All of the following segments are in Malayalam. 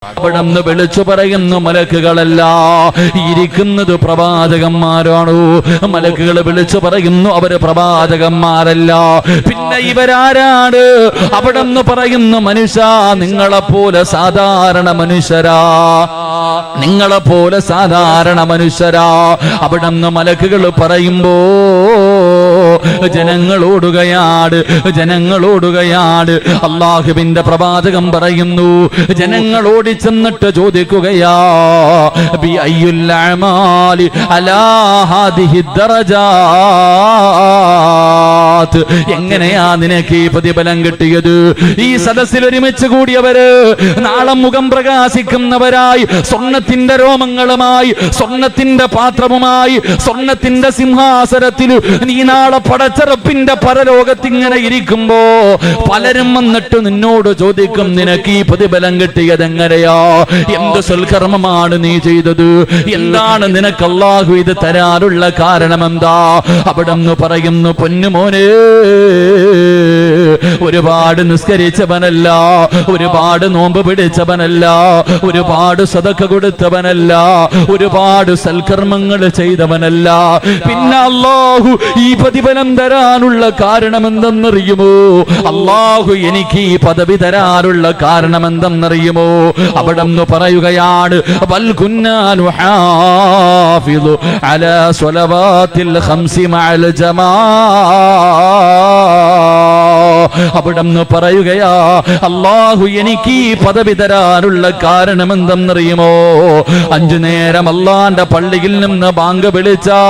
അവിടെന്ന് വിളിച്ചു പറയുന്നു മലക്കുകളല്ല, ഇരിക്കുന്നത് പ്രവാചകന്മാരാണോ? മലക്കുകൾ വിളിച്ചു പറയുന്നു അവര് പ്രവാചകന്മാരല്ല. പിന്നെ ഇവരാരാണ്? അവിടെന്ന് പറയുന്നു മനുഷ്യ, നിങ്ങളെപ്പോലെ സാധാരണ മനുഷ്യരാ, നിങ്ങളെപ്പോലെ സാധാരണ മനുഷ്യരാ. അവിടെന്ന് മലക്കുകൾ പറയുമ്പോ ജനങ്ങളോടുകയാണ്. അല്ലാഹുവിന്റെ പ്രവാചകൻ പറയുന്നു, ജനങ്ങളോട് ചെന്നിട്ട് ചോദിക്കുകയാ, ബി അയ്യുൽ അഅമാലി അലാ ഹാദിഹി ദറജാത്ത്, എങ്ങനെയാ നിനക്ക് ഈ പ്രതിഫലം കിട്ടിയത്? ഈ സദസ്സിൽ ഒരുമിച്ച് കൂടിയവര് നാളെ മുഖം പ്രകാശിക്കുന്നവരായി, സ്വർണത്തിന്റെ രോമങ്ങളുമായി, സ്വർണത്തിന്റെ പാത്രവുമായി, സ്വർണത്തിന്റെ സിംഹാസനത്തിൽ നീ നാളെ പടച്ചറപ്പിന്റെ പരലോകത്തിങ്ങനെ ഇരിക്കുമ്പോ പലരും വന്നിട്ട് നിന്നോട് ചോദിക്കും, നിനക്ക് ഈ പ്രതിഫലം കിട്ടിയത് എങ്ങനെയാ? എന്ത് സൽക്കർമ്മമാണ് നീ ചെയ്തത്? എന്താണ് നിനക്ക് അല്ലാഹു ഇത് തരാനുള്ള കാരണം എന്താ? അവിടെ നിന്ന് പറയുന്നു, പൊന്നുമോനെ, ഒരുപാട് നിസ്കരിച്ചവനല്ല, ഒരുപാട് നോമ്പ് പിടിച്ചവനല്ല, ഒരുപാട് സദഖ കൊടുത്തവനല്ല, ഒരുപാട് സൽക്കർമ്മങ്ങൾ ചെയ്തവനല്ല. പിന്നെ അല്ലാഹു ഈ പ്രതിഫലം തരാനുള്ള കാരണം എന്തെന്നറിയുമോ? അല്ലാഹു എനിക്ക് ഈ പദവി തരാനുള്ള കാരണം എന്തെന്നറിയുമോ? അവിടെ നിന്ന് പറയുകയാണ്, ബൽ കുന്നാ നുഹാഫിദു അലാ സ്വലവാത്തിൽ ഖംസി മഅൽ അവിടെ നിന്ന് പറയുകയാ, അല്ലാഹു എനിക്ക് ഈ പദവി തരാനുള്ള കാരണം എന്തെന്നറിയുമോ? 5 നേരം അല്ലാഹുവിന്റെ പള്ളിയിൽ നിന്ന് ബാങ്ക് വിളിച്ചാ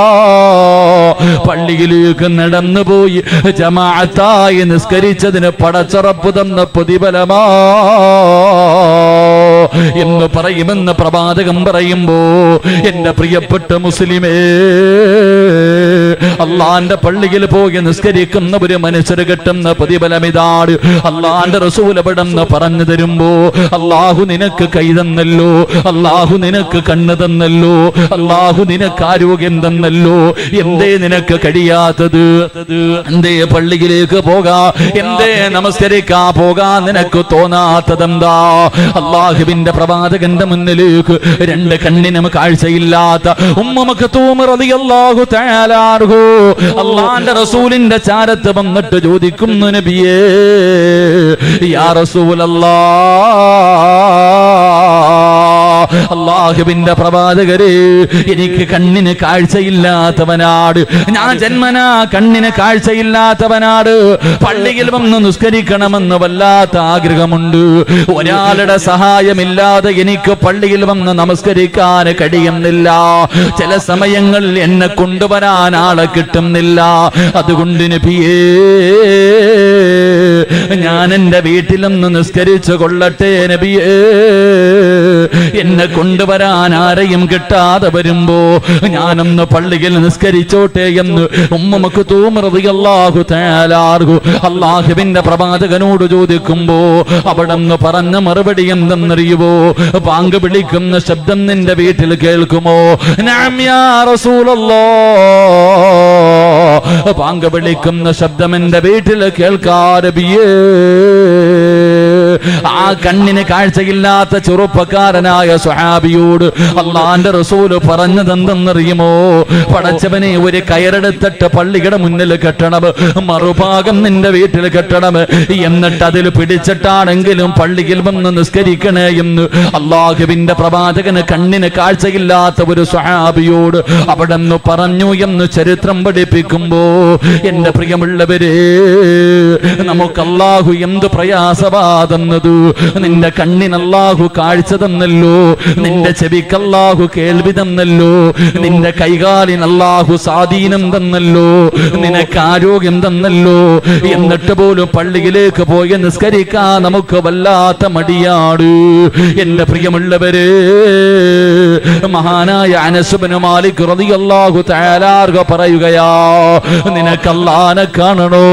പള്ളിയിലേക്ക് നടന്നു പോയി ജമാഅത്തായി നിസ്കരിച്ചതിന് പടച്ചറപ്പ് തന്ന പ്രതിഫലമാ എന്ന് പറയുമെന്ന് പ്രവാചകൻ പറയുമ്പോ, എന്റെ പ്രിയപ്പെട്ട മുസ്ലിമേ, അള്ളാന്റെ പള്ളിയിൽ പോയി നിസ്കരിക്കുന്ന ഒരു മനുഷ്യർ കിട്ടുന്ന പ്രതിഫലം ഇതാണ്. അള്ളാന്റെ റസൂൽ എവിടെന്ന് പറഞ്ഞു തരുമ്പോ, അള്ളാഹു നിനക്ക് കൈ തന്നല്ലോ, അള്ളാഹു നിനക്ക് കണ്ണ് തന്നല്ലോ, അള്ളാഹു നിനക്ക് ആരോഗ്യം തന്നല്ലോ, എന്തേ നിനക്ക് കഴിയാത്തത്? എന്തേ പള്ളിയിലേക്ക് പോകാ, എന്തേ നമസ്കരിക്കാ പോകാ നിനക്ക് തോന്നാത്തതെന്താ? അള്ളാഹുവിന്റെ പ്രവാചകന്റെ മുന്നിലേക്ക് 2 കണ്ണിനും കാഴ്ചയില്ലാത്ത ഉമ്മ മക്തൂം റളിയല്ലാഹു തആല അൻഹു അള്ളാന്റെ റസൂലിന്റെ ചാരത്ത് വന്നിട്ട് ചോദിക്കുന്നു, നബിയേ, യാ റസൂലല്ലാഹ്, അല്ലാഹുവിന്റെ പ്രവാചകരെ, എനിക്ക് കണ്ണിന് കാഴ്ചയില്ലാത്തവനാണ്, ഞാൻ ജന്മനാ കണ്ണിന് കാഴ്ചയില്ലാത്തവനാണ്, പള്ളിയിൽ വന്ന് നിസ്കരിക്കണമെന്ന് വല്ലാത്ത ആഗ്രഹമുണ്ട്, ഒരാളുടെ സഹായമില്ലാതെ എനിക്ക് പള്ളിയിൽ വന്ന് നമസ്കരിക്കാൻ കഴിയുന്നില്ല, ചില സമയങ്ങളിൽ എന്നെ കൊണ്ടുവരാൻ ആളെ കിട്ടുന്നില്ല, അതുകൊണ്ട് നബിയേ, ഞാൻ എന്റെ വീട്ടിലൊന്ന് നിസ്കരിച്ചു കൊള്ളട്ടെ നബിയേ, എന്നെ കൊണ്ടുവരാൻ ആരെയും കിട്ടാതെ വരുമ്പോ ഞാനൊന്ന് പള്ളിയിൽ നിസ്കരിച്ചോട്ടെ എന്ന് ഉമ്മ മക്തൂം റളിയല്ലാഹു തആല അൻഹു അല്ലാഹുവിന്റെ പ്രവാചകനോട് ചോദിക്കുമ്പോ അവിടെ നിന്ന് പറഞ്ഞ മറുപടി എന്തെന്നറിയുമോ? ബാങ്ക് വിളിക്കുന്ന ശബ്ദം നിന്റെ വീട്ടിൽ കേൾക്കുമോ? നഅം യാ റസൂലല്ലാഹ്, ബാങ്ക് വിളിക്കുന്ന ശബ്ദം എന്റെ വീട്ടിൽ കേൾക്കാരബിയേ. ആ കണ്ണിന് കാഴ്ചയില്ലാത്ത ചെറുപ്പക്കാരനായ സ്വഹാബിയോട് അള്ളാന്റെ റസൂല് പറഞ്ഞതെന്തെന്നറിയുമോ? പടച്ചവനെ, ഒരു കയറെടുത്തിട്ട് പള്ളിയുടെ മുന്നിൽ കെട്ടണം, മറുഭാഗം നിന്റെ വീട്ടിൽ കെട്ടണം, എന്നിട്ട് അതിൽ പിടിച്ചിട്ടാണെങ്കിലും പള്ളിയിൽ വന്ന് നിസ്കരിക്കണേ എന്ന് അള്ളാഹുവിന്റെ പ്രവാചകന് കണ്ണിന് കാഴ്ചയില്ലാത്ത ഒരു സ്വഹാബിയോട് അവിടെ നിന്ന് പറഞ്ഞു എന്ന് ചരിത്രം പഠിപ്പിക്കുമ്പോ, എന്റെ പ്രിയമുള്ളവരെ, നമുക്ക് അള്ളാഹു എന്ത് പ്രയാസവാ തന്നത്? നിന്റെ കണ്ണിന് അല്ലാഹു കാഴ്ച തന്നല്ലോ, നിന്റെ ചെവിക്ക് അല്ലാഹു കേൾവി തന്നല്ലോ, നിന്റെ കൈകാലിന് അല്ലാഹു സ്വാധീനം തന്നല്ലോ, നിനക്ക് ആരോഗ്യം തന്നല്ലോ, എന്നിട്ട് പോലും പള്ളിയിലേക്ക് പോയി നിസ്കരിക്കാൻ നമുക്ക് വല്ലാത്ത മടിയാണ്. എന്റെ പ്രിയമുള്ളവരെ, മഹാനായ അനസ് ഇബ്നു മാലിക് റളിയല്ലാഹു തആല അൻഹു പറയുകയാ, നിനക്ക് അല്ലാഹനെ കാണണോ?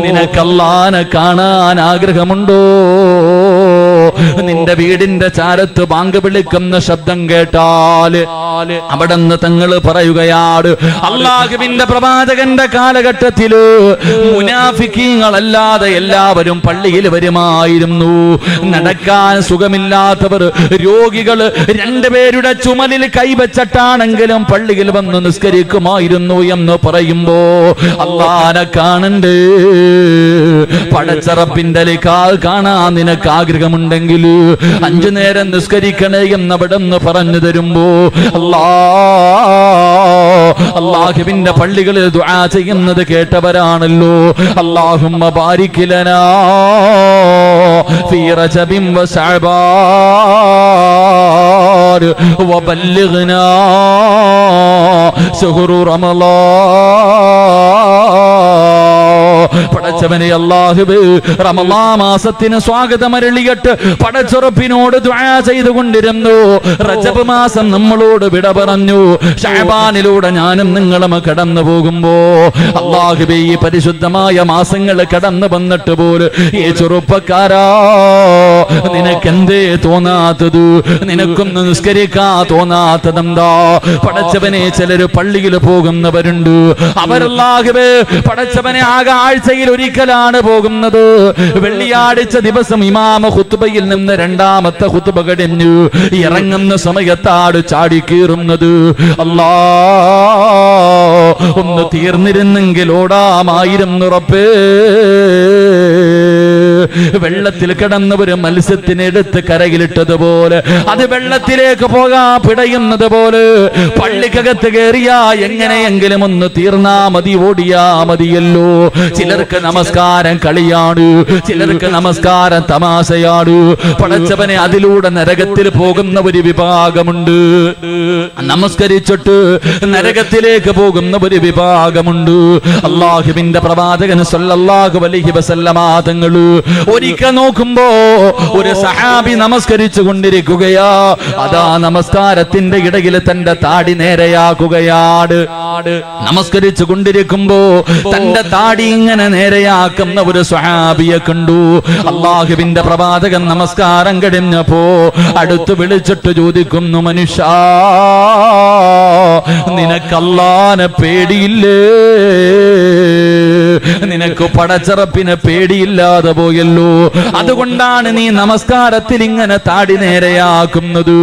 നിനക്ക് അല്ലാഹനെ കാണാൻ ആഗ്രഹമുണ്ടോ? നിന്റെ വീടിന്റെ ചാരത്ത് ബാങ്ക് വിളിക്കുന്ന ശബ്ദം കേട്ടാൽ അവിടെന്ന് തങ്ങൾ പറയുകയാണ്, അള്ളാഹുവിന്റെ പ്രവാചകന്റെ കാലഘട്ടത്തില് മുനാഫിക്കീങ്ങളല്ലാതെ എല്ലാവരും പള്ളിയിൽ വരുമായിരുന്നു. നടക്കാൻ സുഖമില്ലാത്തവർ, രോഗികൾ രണ്ടുപേരുടെ ചുമലിൽ കൈവച്ചിട്ടാണെങ്കിലും പള്ളിയിൽ വന്ന് നിസ്കരിക്കുമായിരുന്നു എന്ന് പറയുമ്പോ അള്ളാനെ കാണണ്ട്. പടച്ചറപ്പിന്റെ കാണാൻ നിനക്ക് ആഗ്രഹമുണ്ടെങ്കിൽ 5 നേരം നിസ്കരിക്കണേ എന്നവിടെന്ന് പറഞ്ഞു തരുമ്പോ അല്ലാഹുവിന്റെ പള്ളികളിൽ ദുആ ചെയ്യുന്നത് കേട്ടവരാണല്ലോ. അല്ലാഹുമ്മ ബാരിക് ലനാ ഫീ റജബിൻ വ ശഅബാൻ വബല്ലിഗ്നാ ശുഹ്റു റമളാൻ. പടച്ചവനെ അല്ലാഹുവേ, റമളാൻ മാസത്തിന് സ്വാഗതം അരുളിയിട്ട് പടച്ചുറപ്പിനോട് ദുആ ചെയ്തുകൊണ്ടിരുന്നു. റജബ് മാസം നമ്മളോട് വിട പറഞ്ഞു. ശഅബാനിലൂടെ ഞാനും നിങ്ങളും കടന്നു പോകുമ്പോ അല്ലാഹുവേ, ഈ പരിശുദ്ധമായ മാസങ്ങൾ കടന്നു വന്നിട്ട് പോലും ഈ ചെറുപ്പക്കാരാ നിനക്കെന്തേ തോന്നാത്തത്? നിനക്കൊന്ന് നിസ്കരിക്കാ തോന്നാത്തതെന്താ? പടച്ചവനെ, ചിലര് പള്ളിയിൽ പോകുന്നവരുണ്ട്. അവരല്ലാഹുവേ പടച്ചവനെ ആകെ ആഴ്ചയിൽ ഒരിക്കലാണ് പോകുന്നത്. വെള്ളിയാഴ്ച ദിവസം ഇമാമ ഖുത്ബയിൽ നിന്ന് രണ്ടാമത്തെ ഖുത്ബ കഴിഞ്ഞു ഇറങ്ങുന്ന സമയത്താണ് ചാടിക്കീറുന്നത്. അല്ലാ, ഒന്ന് തീർന്നിരുന്നെങ്കിൽ ഓടാമായിരുന്നു റബ്ബേ. വെള്ളത്തിൽ കിടന്ന ഒരു മത്സ്യത്തിനെടുത്ത് കരയിലിട്ടതുപോലെ അത് വെള്ളത്തിലേക്ക് പോകാൻ പിടയുന്നത് പോലെ പള്ളിക്കകത്ത് കയറിയാ എങ്ങനെയെങ്കിലും ഒന്ന് തീർന്നാ മതി, ഓടിയാ മതിയല്ലോ. ചിലർക്ക് നമസ്കാരം കളിയാണ്, ചിലർക്ക് നമസ്കാരം തമാശയാണ്. പടച്ചവനെ, അതിലൂടെ നരകത്തിൽ പോകുന്ന ഒരു വിഭാഗമുണ്ട്. നമസ്കരിച്ചിട്ട് നരകത്തിലേക്ക് പോകുന്ന ഒരു വിഭാഗമുണ്ട്. അല്ലാഹുവിന്റെ പ്രവാചകൻ സല്ലല്ലാഹു അലൈഹി വസല്ലമ തങ്ങൾ ഒരിക്കൽ നോക്കുമ്പോ ഒരു സഹാബി നമസ്കരിച്ചു കൊണ്ടിരിക്കുകയാ. അതാ നമസ്കാരത്തിന്റെ ഇടയിൽ തന്റെ താടി നേരെയാക്കുകയാണ്. നമസ്കരിച്ചു കൊണ്ടിരിക്കുമ്പോ തന്റെ താടി ഇങ്ങനെ നേരെയാക്കുന്ന ഒരു സ്വഹാബിയെ കണ്ടു. അല്ലാഹുവിന്റെ പ്രവാചകൻ നമസ്കാരം കഴിഞ്ഞപ്പോ അടുത്ത് വിളിച്ചിട്ട് ചോദിക്കുന്നു, മനുഷ്യ, നിനക്ക് അല്ലാഹുവിനെ പേടിയില്ലേ? നിനക്ക് പടച്ചറപ്പിനെ പേടിയില്ലാതെ പോയല്ലോ. അതുകൊണ്ടാണ് നീ നമസ്കാരത്തിൽ ഇങ്ങനെ താടി നേരെയാക്കുന്നത്.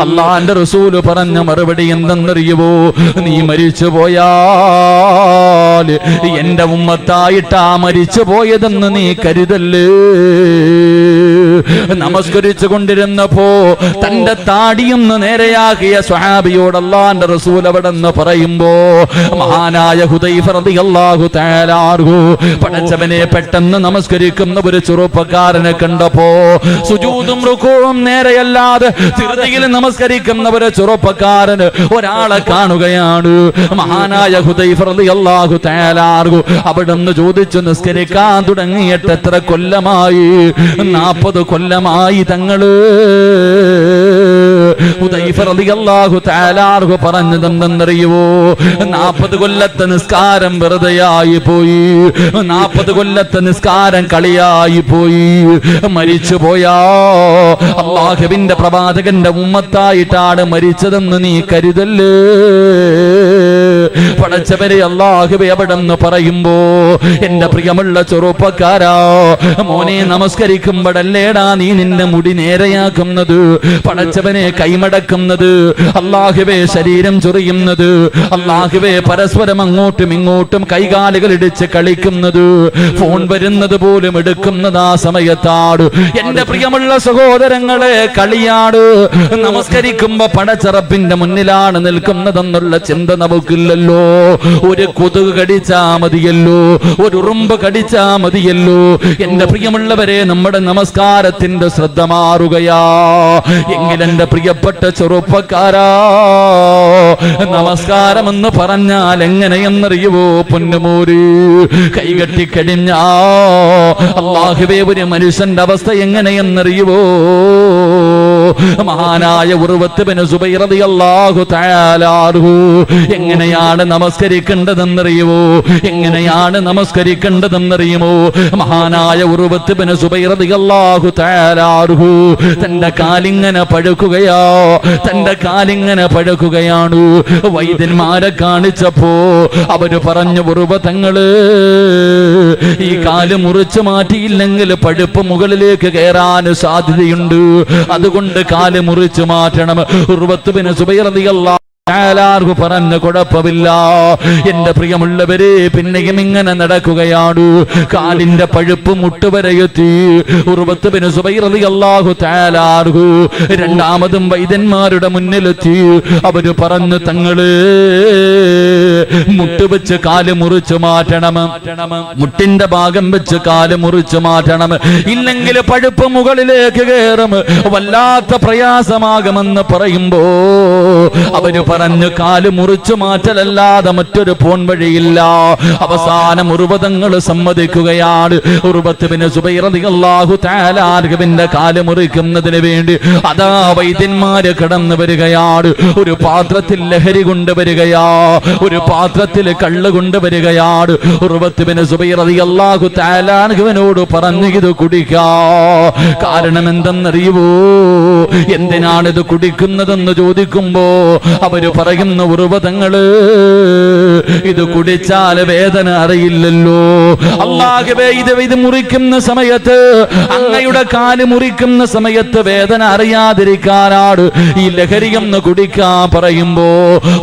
അല്ലാഹുവിന്റെ റസൂല് പറഞ്ഞ മറുപടി എന്തെന്നറിയുവോ? നീ മരിച്ചു പോയാൽ എന്റെ ഉമ്മത്തായിട്ടാ മരിച്ചു പോയതെന്ന് നീ കരുതല്ലേ. നമസ്കരിച്ചു കൊണ്ടിരുന്നപ്പോ തന്റെ താടിയൊന്ന് നേരെയാക്കിയ സ്വഹാബിയോട് അല്ലാഹുവിന്റെ റസൂൽ അവിടെന്ന് പറയുമ്പോ മഹാനായ ഹുദൈഫ റളിയല്ലാഹു തആല അൻഹു പടച്ചവനെ പെട്ടെന്ന് നമസ്കരിക്കുന്ന ഒരു ചെറുപ്പക്കാരനെ കണ്ടപ്പോ സുജൂദും റുകൂഉം നേരെയല്ലാതെ ധൃതിയിൽ നമസ്കരിക്കുന്ന ഒരു ചെറുപ്പക്കാരന് ഒരാളെ കാണുകയാണ്. മഹാനായ ഹുദൈഫ റളിയല്ലാഹു തആല അൻഹു അവിടെന്ന് ചോദിച്ചു, നിസ്കരിക്കാൻ തുടങ്ങിയിട്ട് എത്ര കൊല്ലമായി? 40 കൊല്ലമായി തങ്ങള്. ഹുദൈഫ റളിയല്ലാഹു തആല അൻഹു പറഞ്ഞതെന്തെന്നറിയുവോ? 40 കൊല്ലത്തെ നിസ്കാരം വെറുതെയായി പോയി, 40 കൊല്ലത്തെ നിസ്കാരം കളിയായി പോയി. മരിച്ചു പോയാ അല്ലാഹുവിന്റെ പ്രവാചകന്റെ ഉമ്മത്തായിട്ടാണ് മരിച്ചതെന്ന് നീ കരുതല്ലേ. പടച്ചവരെ, അല്ലാഹുവേ അവിടെന്ന് പറയുമ്പോ എന്റെ പ്രിയമുള്ള ചെറുപ്പക്കാരാ, മോനെ, നമസ്കരിക്കുമ്പോഴല്ലേടാ നീ നിന്റെ മുടി നേരെയാക്കുന്നത്, പടച്ചവനെ കൈമടക്കുന്നത്, അല്ലാഹുവേ ശരീരം ചൊറിയുന്നത്, അല്ലാഹുവേ പരസ്പരം അങ്ങോട്ടും ഇങ്ങോട്ടും കൈകാലുകൾ ഇടിച്ച് കളിക്കുന്നത്, ഫോൺ വരുന്നത് പോലും എടുക്കുന്നത് ആ സമയത്താണ്. എന്റെ പ്രിയമുള്ള സഹോദരങ്ങളെ, കളിയാട്. നമസ്കരിക്കുമ്പോ പടച്ചറപ്പിന്റെ മുന്നിലാണ് നിൽക്കുന്നതെന്നുള്ള ചിന്ത നമുക്കില്ലല്ലോ. ഒരു കൊതുക് കടിച്ചാ മതിയല്ലോ, ഒരു ഉറുമ്പ് കടിച്ചാ മതിയല്ലോ. എന്റെ പ്രിയമുള്ളവരെ, നമ്മുടെ നമസ്കാരത്തിന്റെ ശ്രദ്ധ മാറുകയാ. എങ്കിൽ എന്റെ പ്രിയപ്പെട്ട ചെറുപ്പക്കാരാ, നമസ്കാരം എന്ന് പറഞ്ഞാൽ എങ്ങനെയെന്നറിയുവോ പൊന്നുമോര്? കൈകെട്ടിക്കഴിഞ്ഞാ അല്ലാഹുവേ ഒരു മനുഷ്യന്റെ അവസ്ഥ എങ്ങനെയെന്നറിയുവോ? മഹാനായ ഉർവത്ത് ബിൻ സുബൈർ റളിയല്ലാഹു തആല അൻഹു എങ്ങനെയാണ് നമസ്കരിക്കേണ്ടതെന്നറിയുമോ? എങ്ങനെയാണ് നമസ്കരിക്കേണ്ടതെന്നറിയുമോ? മഹാനായ ഉർവത്ത് ബിൻ സുബൈർ റളിയല്ലാഹു തആല അൻഹു തന്റെ കാലിങ്ങനെ പഴുക്കുകയാ, തന്റെ കാലിങ്ങനെ പഴുക്കുകയാണ്. വൈദ്യന്മാരെ കാണിച്ചപ്പോ അവര് പറഞ്ഞു, ഉർവത്തങ്ങള് ഈ കാല് മുറിച്ചു മാറ്റിയില്ലെങ്കിൽ പഴുപ്പ് മുകളിലേക്ക് കയറാൻ സാധ്യതയുണ്ട്, അതുകൊണ്ട് കാല് മുറിച്ചു മാറ്റണം. ഉർവത്ത് ബിൻ സുബൈർ റളിയല്ലാഹു ആലാർഹു പറഞ്ഞു, കുഴപ്പമില്ല എന്റെ പ്രിയമുള്ളവരെ. പിന്നെയും ഇങ്ങനെ നടക്കുകയാണ്, കാലിന്റെ പഴുപ്പ് മുട്ടുവരെ എത്തി. ഉർവത്ത് ബിൻ സുബൈർ റളിയല്ലാഹു തആലാർഹു രണ്ടാമതും വൈദ്യന്മാരുടെ മുന്നിലെത്തി. അവര് പറഞ്ഞു, തങ്ങള് മുട്ട് വെച്ച് കാല് മുറിച്ചു മാറ്റണം, മുട്ടിന്റെ ഭാഗം വെച്ച് കാല് മുറിച്ചു മാറ്റണം, ഇല്ലെങ്കിൽ പഴുപ്പ് മുകളിലേക്ക് കയറും, വല്ലാത്ത പ്രയാസമാകുമെന്ന് പറയുമ്പോ അവര് പറഞ്ഞു, കാല് മുറിച്ചു മാറ്റലല്ലാതെ മറ്റൊരു പോൺ വഴിയില്ല. അവസാനം ഉർവതങ്ങൾ സമ്മതിക്കുകയാണ്. ഉർവത്ത് ബിൻ സുബൈർ റളിയല്ലാഹു തആല അൻഹുവിന്റെ കാല് മുറിക്കുന്നതിന് വേണ്ടി അതാ വൈദ്യന്മാര് കടന്നു വരികയാണ്. ഒരു പാത്രത്തിൽ ലഹരി കൊണ്ടുവരികയാ, ഒരു പാത്രത്തിൽ കള്ള് കൊണ്ടുവരികയാണ്. ഉർവത്ത് ബിൻ സുബൈർ റളിയല്ലാഹു തആല അൻഹുവിനോട് പറഞ്ഞു, ഇത് കുടിക്കാ. കാരണം എന്തെന്നറിയുവോ? എന്തിനാണിത് കുടിക്കുന്നതെന്ന് ചോദിക്കുമ്പോ അവര് പറയുന്ന, ഉർവതങ്ങള് ഇത് കുടിച്ചാൽ വേദന അറിയില്ലല്ലോ. അല്ലാഹുവേ, ഇത് മുറിക്കുന്ന സമയത്ത്, അങ്ങയുടെ കാല് മുറിക്കുന്ന സമയത്ത് വേദന അറിയാതിരിക്കാനാണ് ഈ ലഹരിയൊന്ന് കുടിക്കാൻ പറയുമ്പോ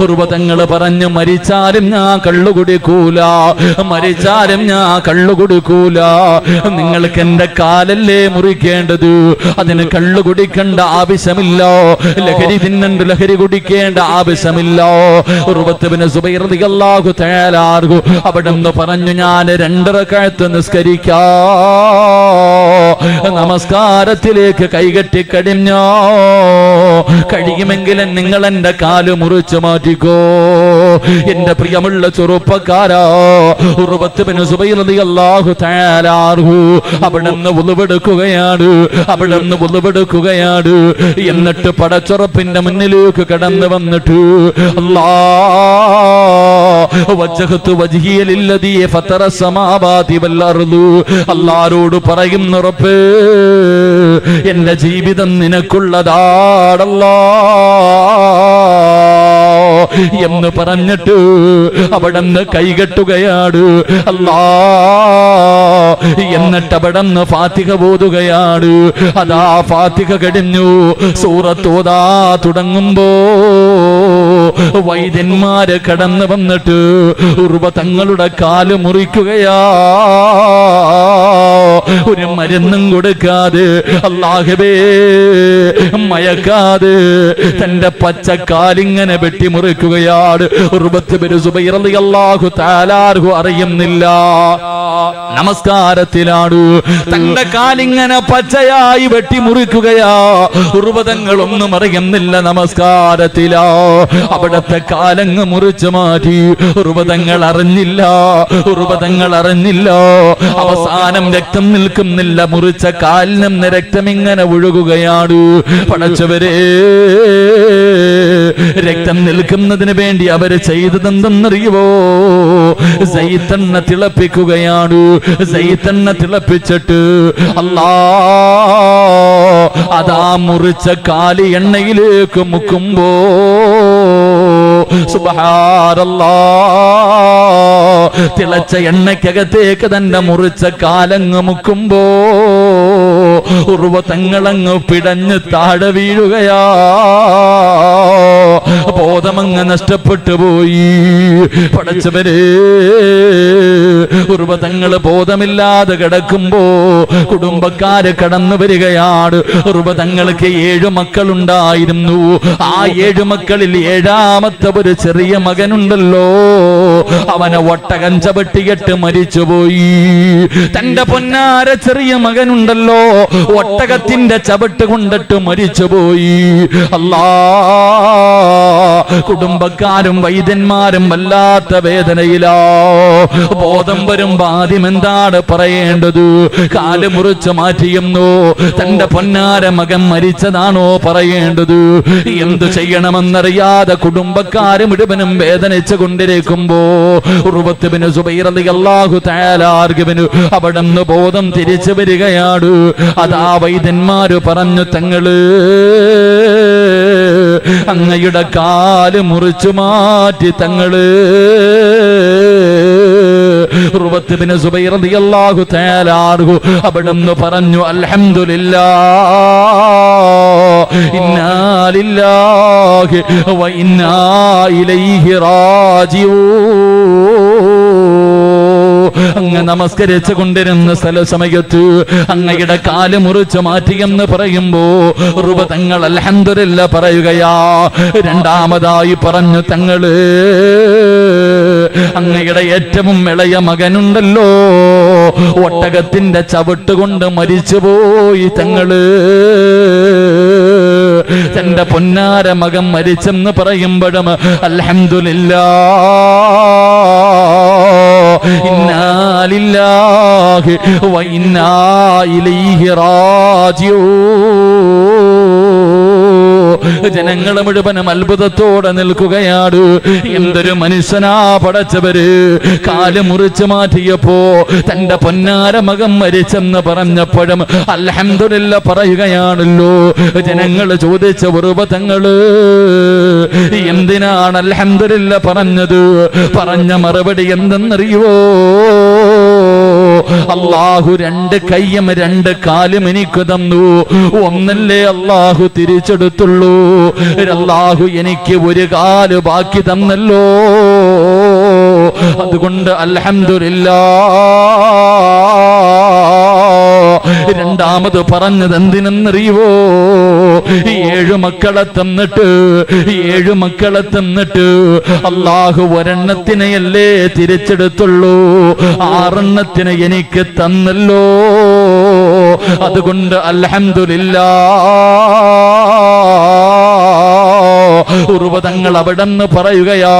ഉർവതങ്ങൾ പറഞ്ഞു, മരിച്ചാലും ഞാൻ കള്ളു കുടിക്കൂല, മരിച്ചാലും ഞാൻ കള്ളു കുടിക്കൂല. നിങ്ങൾക്ക് എന്റെ കാലല്ലേ മുറിക്കേണ്ടത്, അതിന് കള്ളു കുടിക്കേണ്ട ആവശ്യമില്ല, ലഹരി തിന്നണ്ട് ലഹരി കുടിക്കേണ്ട ആവശ്യമില്ല. ഉർവത്ത് ബിൻ സുബൈർ റളിയല്ലാഹു തആല അൻഹു അവിടുന്ന് പറഞ്ഞു, ഞാൻ 2 റക്അത്ത് നിസ്കരിക്കാ, നമസ്കാരത്തിലേക്ക് കൈകെട്ടി കഴിഞ്ഞോ, കഴിയുമെങ്കിൽ നിങ്ങൾ എന്റെ കാല് മുറിച്ചു മാറ്റിക്കോ. എന്റെ പ്രിയമുള്ള ചെറുപ്പക്കാരാ, ഉർവത്ത് ബിൻ സുബൈർ റളിയല്ലാഹു തആല അൻഹു അവിടുന്ന് വുളുവെടുക്കുകയാണ്, അവിടുന്ന് വുളുവെടുക്കുകയാണ്. എന്നിട്ട് പടച്ചുറപ്പിന്റെ മുന്നിലേക്ക് കടന്നു വന്നിട്ട്, വജ്ഹതു വജ്ഹിയ ലില്ലദീ ഫതറ സമാവാതി വൽ അർദ്, അല്ലാഹുവോട് പറയുന്ന, റബ്ബേ എന്റെ ജീവിതം നിനക്കുള്ളതാണല്ലോ എന്ന് പറഞ്ഞിട്ട് അവിടുന്ന് കൈകെട്ടുകയാണ്. അല്ലാ, എന്നിട്ട് അവിടുന്ന് ഫാത്തിഹ ഓതുകയാണ്. അതാ ഫാത്തിഹ കഴിഞ്ഞു, സൂറത്ത് ഓതാ തുടങ്ങുമ്പോ വൈദ്യന്മാര് കടന്നു വന്നിട്ട് ഉർവതങ്ങളുടെ കാല് മുറിക്കുകയാ. ഒരു മരുന്നും കൊടുക്കാതെ, അല്ലാഹുവേ മയക്കാതെ തന്റെ പച്ചക്കാലിങ്ങനെ വെട്ടിമുറിക്കുകയാണ്. ഉർവത്ത് ബിൻ സുബൈർ റളിയല്ലാഹു തആല അൻഹു അറിയുന്നില്ല, നമസ്കാരത്തിലാണ്. തന്റെ കാലിങ്ങനെ പച്ചയായി വെട്ടിമുറിക്കുകയാ. ഉർവതങ്ങളൊന്നും അറിയുന്നില്ല, നമസ്കാരത്തിലാ. അവിടത്തെ കാലങ്ങ് മുറിച്ചു മാറ്റി. ഉർവതങ്ങൾ അറിഞ്ഞില്ല, ഉർവതങ്ങൾ അറിഞ്ഞില്ല. അവസാനം രക്തം നിൽക്കുന്നില്ല, മുറിച്ച കാലിൽ നിന്ന് രക്തം ഇങ്ങനെ ഒഴുകുകയാണ്. പടച്ചവരെ, രക്തം നിൽക്കുന്നതിന് വേണ്ടി അവര് ചെയ്തതെന്തെന്നറിയുവോ? സൈത്തെണ്ണ തിളപ്പിക്കുകയാണ്. സൈത്തെണ്ണ തിളപ്പിച്ചിട്ട് അല്ലാ, അതാ മുറിച്ച കാല് എണ്ണയിലേക്ക് മുക്കുമ്പോ സുബ്ഹാനല്ലാഹ്, തിളച്ച എണ്ണയ്ക്കകത്തേക്ക് തന്നെ മുറിച്ച കാലങ്ങ് മുക്കുമ്പോ ഉർവതങ്ങളങ്ങ് പിടഞ്ഞ് താഴെ വീഴുകയാ. ബോധമങ്ങ് നഷ്ടപ്പെട്ടു പോയി. പടച്ചവരെ, ഉർവ തങ്ങൾ ബോധമില്ലാതെ കിടക്കുമ്പോ കുടുംബക്കാര് കടന്നു വരികയാണ്. ഉർവ തങ്ങൾക്ക് 7 മക്കളുണ്ടായിരുന്നു. ആ 7 മക്കളിൽ 7ാമത്തെ ഒരു ചെറിയ മകനുണ്ടല്ലോ, അവനെ ഒട്ടകം ചവിട്ടിയിട്ട് മരിച്ചുപോയി. തന്റെ പൊന്നാര ചെറിയ മകനുണ്ടല്ലോ, ഒട്ടകത്തിന്റെ ചവിട്ട് കൊണ്ടിട്ട് മരിച്ചുപോയി. അല്ലാ, കുടുംബക്കാരും വൈദ്യന്മാരും വല്ലാത്ത വേദനയിലോ. ബോധം വരുമ്പോ ആദ്യം എന്താണ് പറയേണ്ടത്? കാല് മുറിച്ച് മാറ്റിയെന്നോ തന്റെ പൊന്നാര മകൻ മരിച്ചതാണോ പറയേണ്ടത്? എന്തു ചെയ്യണമെന്നറിയാതെ കുടുംബക്കാര് മുഴുവനും വേദനിച്ചു കൊണ്ടിരിക്കുമ്പോ ഉർവത്ത് ബിൻ സുബൈർ റളിയല്ലാഹു തആല അൻഹു അവിടുന്ന് ബോധം തിരിച്ചു വരികയാണ്. അതാ വൈദ്യന്മാര് പറഞ്ഞു, തങ്ങള് അങ്ങയുടെ കാല് മുറിച്ചു മാറ്റി തങ്ങള്. ഉർവത്ത് ബിൻ സുബൈർ റളിയല്ലാഹു തആല അൻഹു അവിടുന്ന് പറഞ്ഞു, അൽഹംദുലില്ലാഹ് ഇന്നാ ലില്ലാഹി വ ഇന്നാ ഇലൈഹി റാജിഊൻ. അങ്ങ് നമസ്കരിച്ചു കൊണ്ടിരുന്ന സ്ഥല സമയത്ത് അങ്ങയുടെ കാല് മുറിച്ചു മാറ്റിയെന്ന് പറയുമ്പോ ഉർവ തങ്ങൾ അൽഹംദുലില്ലാഹ് പറയുകയാ. രണ്ടാമതായി പറഞ്ഞു, തങ്ങള് അങ്ങയുടെ ഏറ്റവും ഇളയ മകനുണ്ടല്ലോ, ഒട്ടകത്തിന്റെ ചവിട്ട് കൊണ്ട് മരിച്ചുപോയി തങ്ങള്. തന്റെ പൊന്നാര മകൻ മരിച്ചെന്ന് പറയുമ്പോഴും അൽഹംദുലില്ലാഹ് ഇന്നാ ലില്ലാഹി വ ഇന്നാ ഇലൈഹി റാജിഊൻ. ജനങ്ങളെ മുഴുവനും അത്ഭുതത്തോടെ നിൽക്കുകയാണ്. എന്തൊരു മനുഷ്യനാ പടച്ചവര്! കാല് മുറിച്ചു മാറ്റിയപ്പോ തന്റെ പൊന്നാര മകൻ മരിച്ചെന്ന് പറഞ്ഞപ്പോഴും അൽഹംദുലില്ലാഹ് പറയുകയാണല്ലോ. ജനങ്ങൾ ചോദിച്ച ഉർവ തങ്ങള് എന്തിനാണ് അൽഹംദുലില്ലാഹ് പറഞ്ഞത്? പറഞ്ഞ മറുപടി എന്തെന്നറിയുവോ? അല്ലാഹു 2 കൈയും 2 കാലും എനിക്ക് തന്നു. ഒന്നല്ലേ അല്ലാഹു തിരിച്ചെടുത്തുള്ളൂ. അല്ലാഹു എനിക്ക് 1 കാല് ബാക്കി തന്നല്ലോ. അതുകൊണ്ട് അൽഹംദുലില്ലാഹ്. രണ്ടാമത് പറഞ്ഞത് എന്തിനെന്നറിയുവോ? 7 മക്കളെ തന്നിട്ട് അല്ലാഹു 1 തിരിച്ചെടുത്തുള്ളൂ. 6 എനിക്ക് തന്നല്ലോ. അതുകൊണ്ട് അൽഹംദുലില്ലാഹ്. ഉർവ തങ്ങൾ അവിടെന്ന് പറയുകയാ.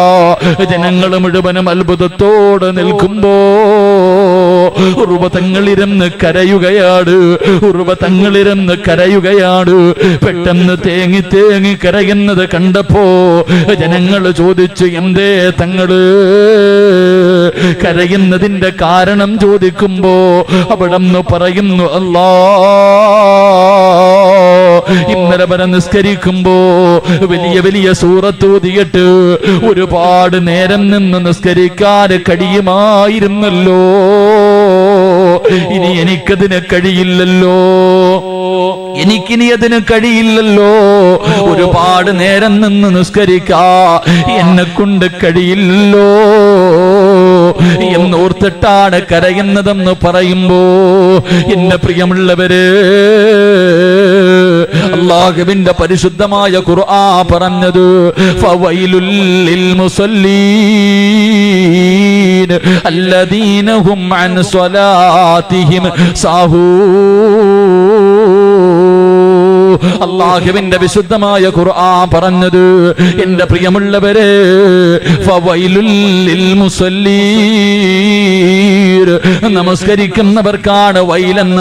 ജനങ്ങൾ മുഴുവനും അത്ഭുതത്തോടെ നിൽക്കുമ്പോ ഉർവ തങ്ങളിരുന്ന് കരയുകയാണ്. പെട്ടെന്ന് തേങ്ങി കരയുന്നത് കണ്ടപ്പോ ജനങ്ങൾ ചോദിച്ചു, എന്തേ തങ്ങള് കരയുന്നതിന്റെ കാരണം ചോദിക്കുമ്പോ അവിടെന്ന് പറയുന്നു, ഇന്നലെ വരെ നിസ്കരിക്കുമ്പോ വലിയ സൂറത്ത് ഓതിയിട്ട് ഒരുപാട് നേരം നിന്ന് നിസ്കരിക്കാൻ കഴിയുമായിരുന്നല്ലോ. ഇനി എനിക്കതിന് കഴിയില്ലല്ലോ. ഒരുപാട് നേരം നിന്ന് നിസ്കരിക്കാ എന്നെ കൊണ്ട് കഴിയില്ലല്ലോ എന്നോർത്തിട്ടാണ് കരയുന്നതെന്ന് പറയുമ്പോ, എന്റെ പ്രിയമുള്ളവര്, അല്ലാഹുവിന്റെ പരിശുദ്ധമായ ഖുർആൻ പറഞ്ഞത് ഫവൈലുൽ ലിൽ മുസല്ലീൻ അല്ലദീന ഹും അൻ സ്വലാത്തിഹിം സാഹൂൻ. അല്ലാഹുവിന്റെ വിശുദ്ധമായ ഖുർആൻ പറഞ്ഞത്, എന്റെ പ്രിയമുള്ളവരെ, ഫവൈലുൽ ലിൽ മുസല്ലീൻ, നമസ്കരിക്കുന്നവർക്കാണ് വൈലെന്ന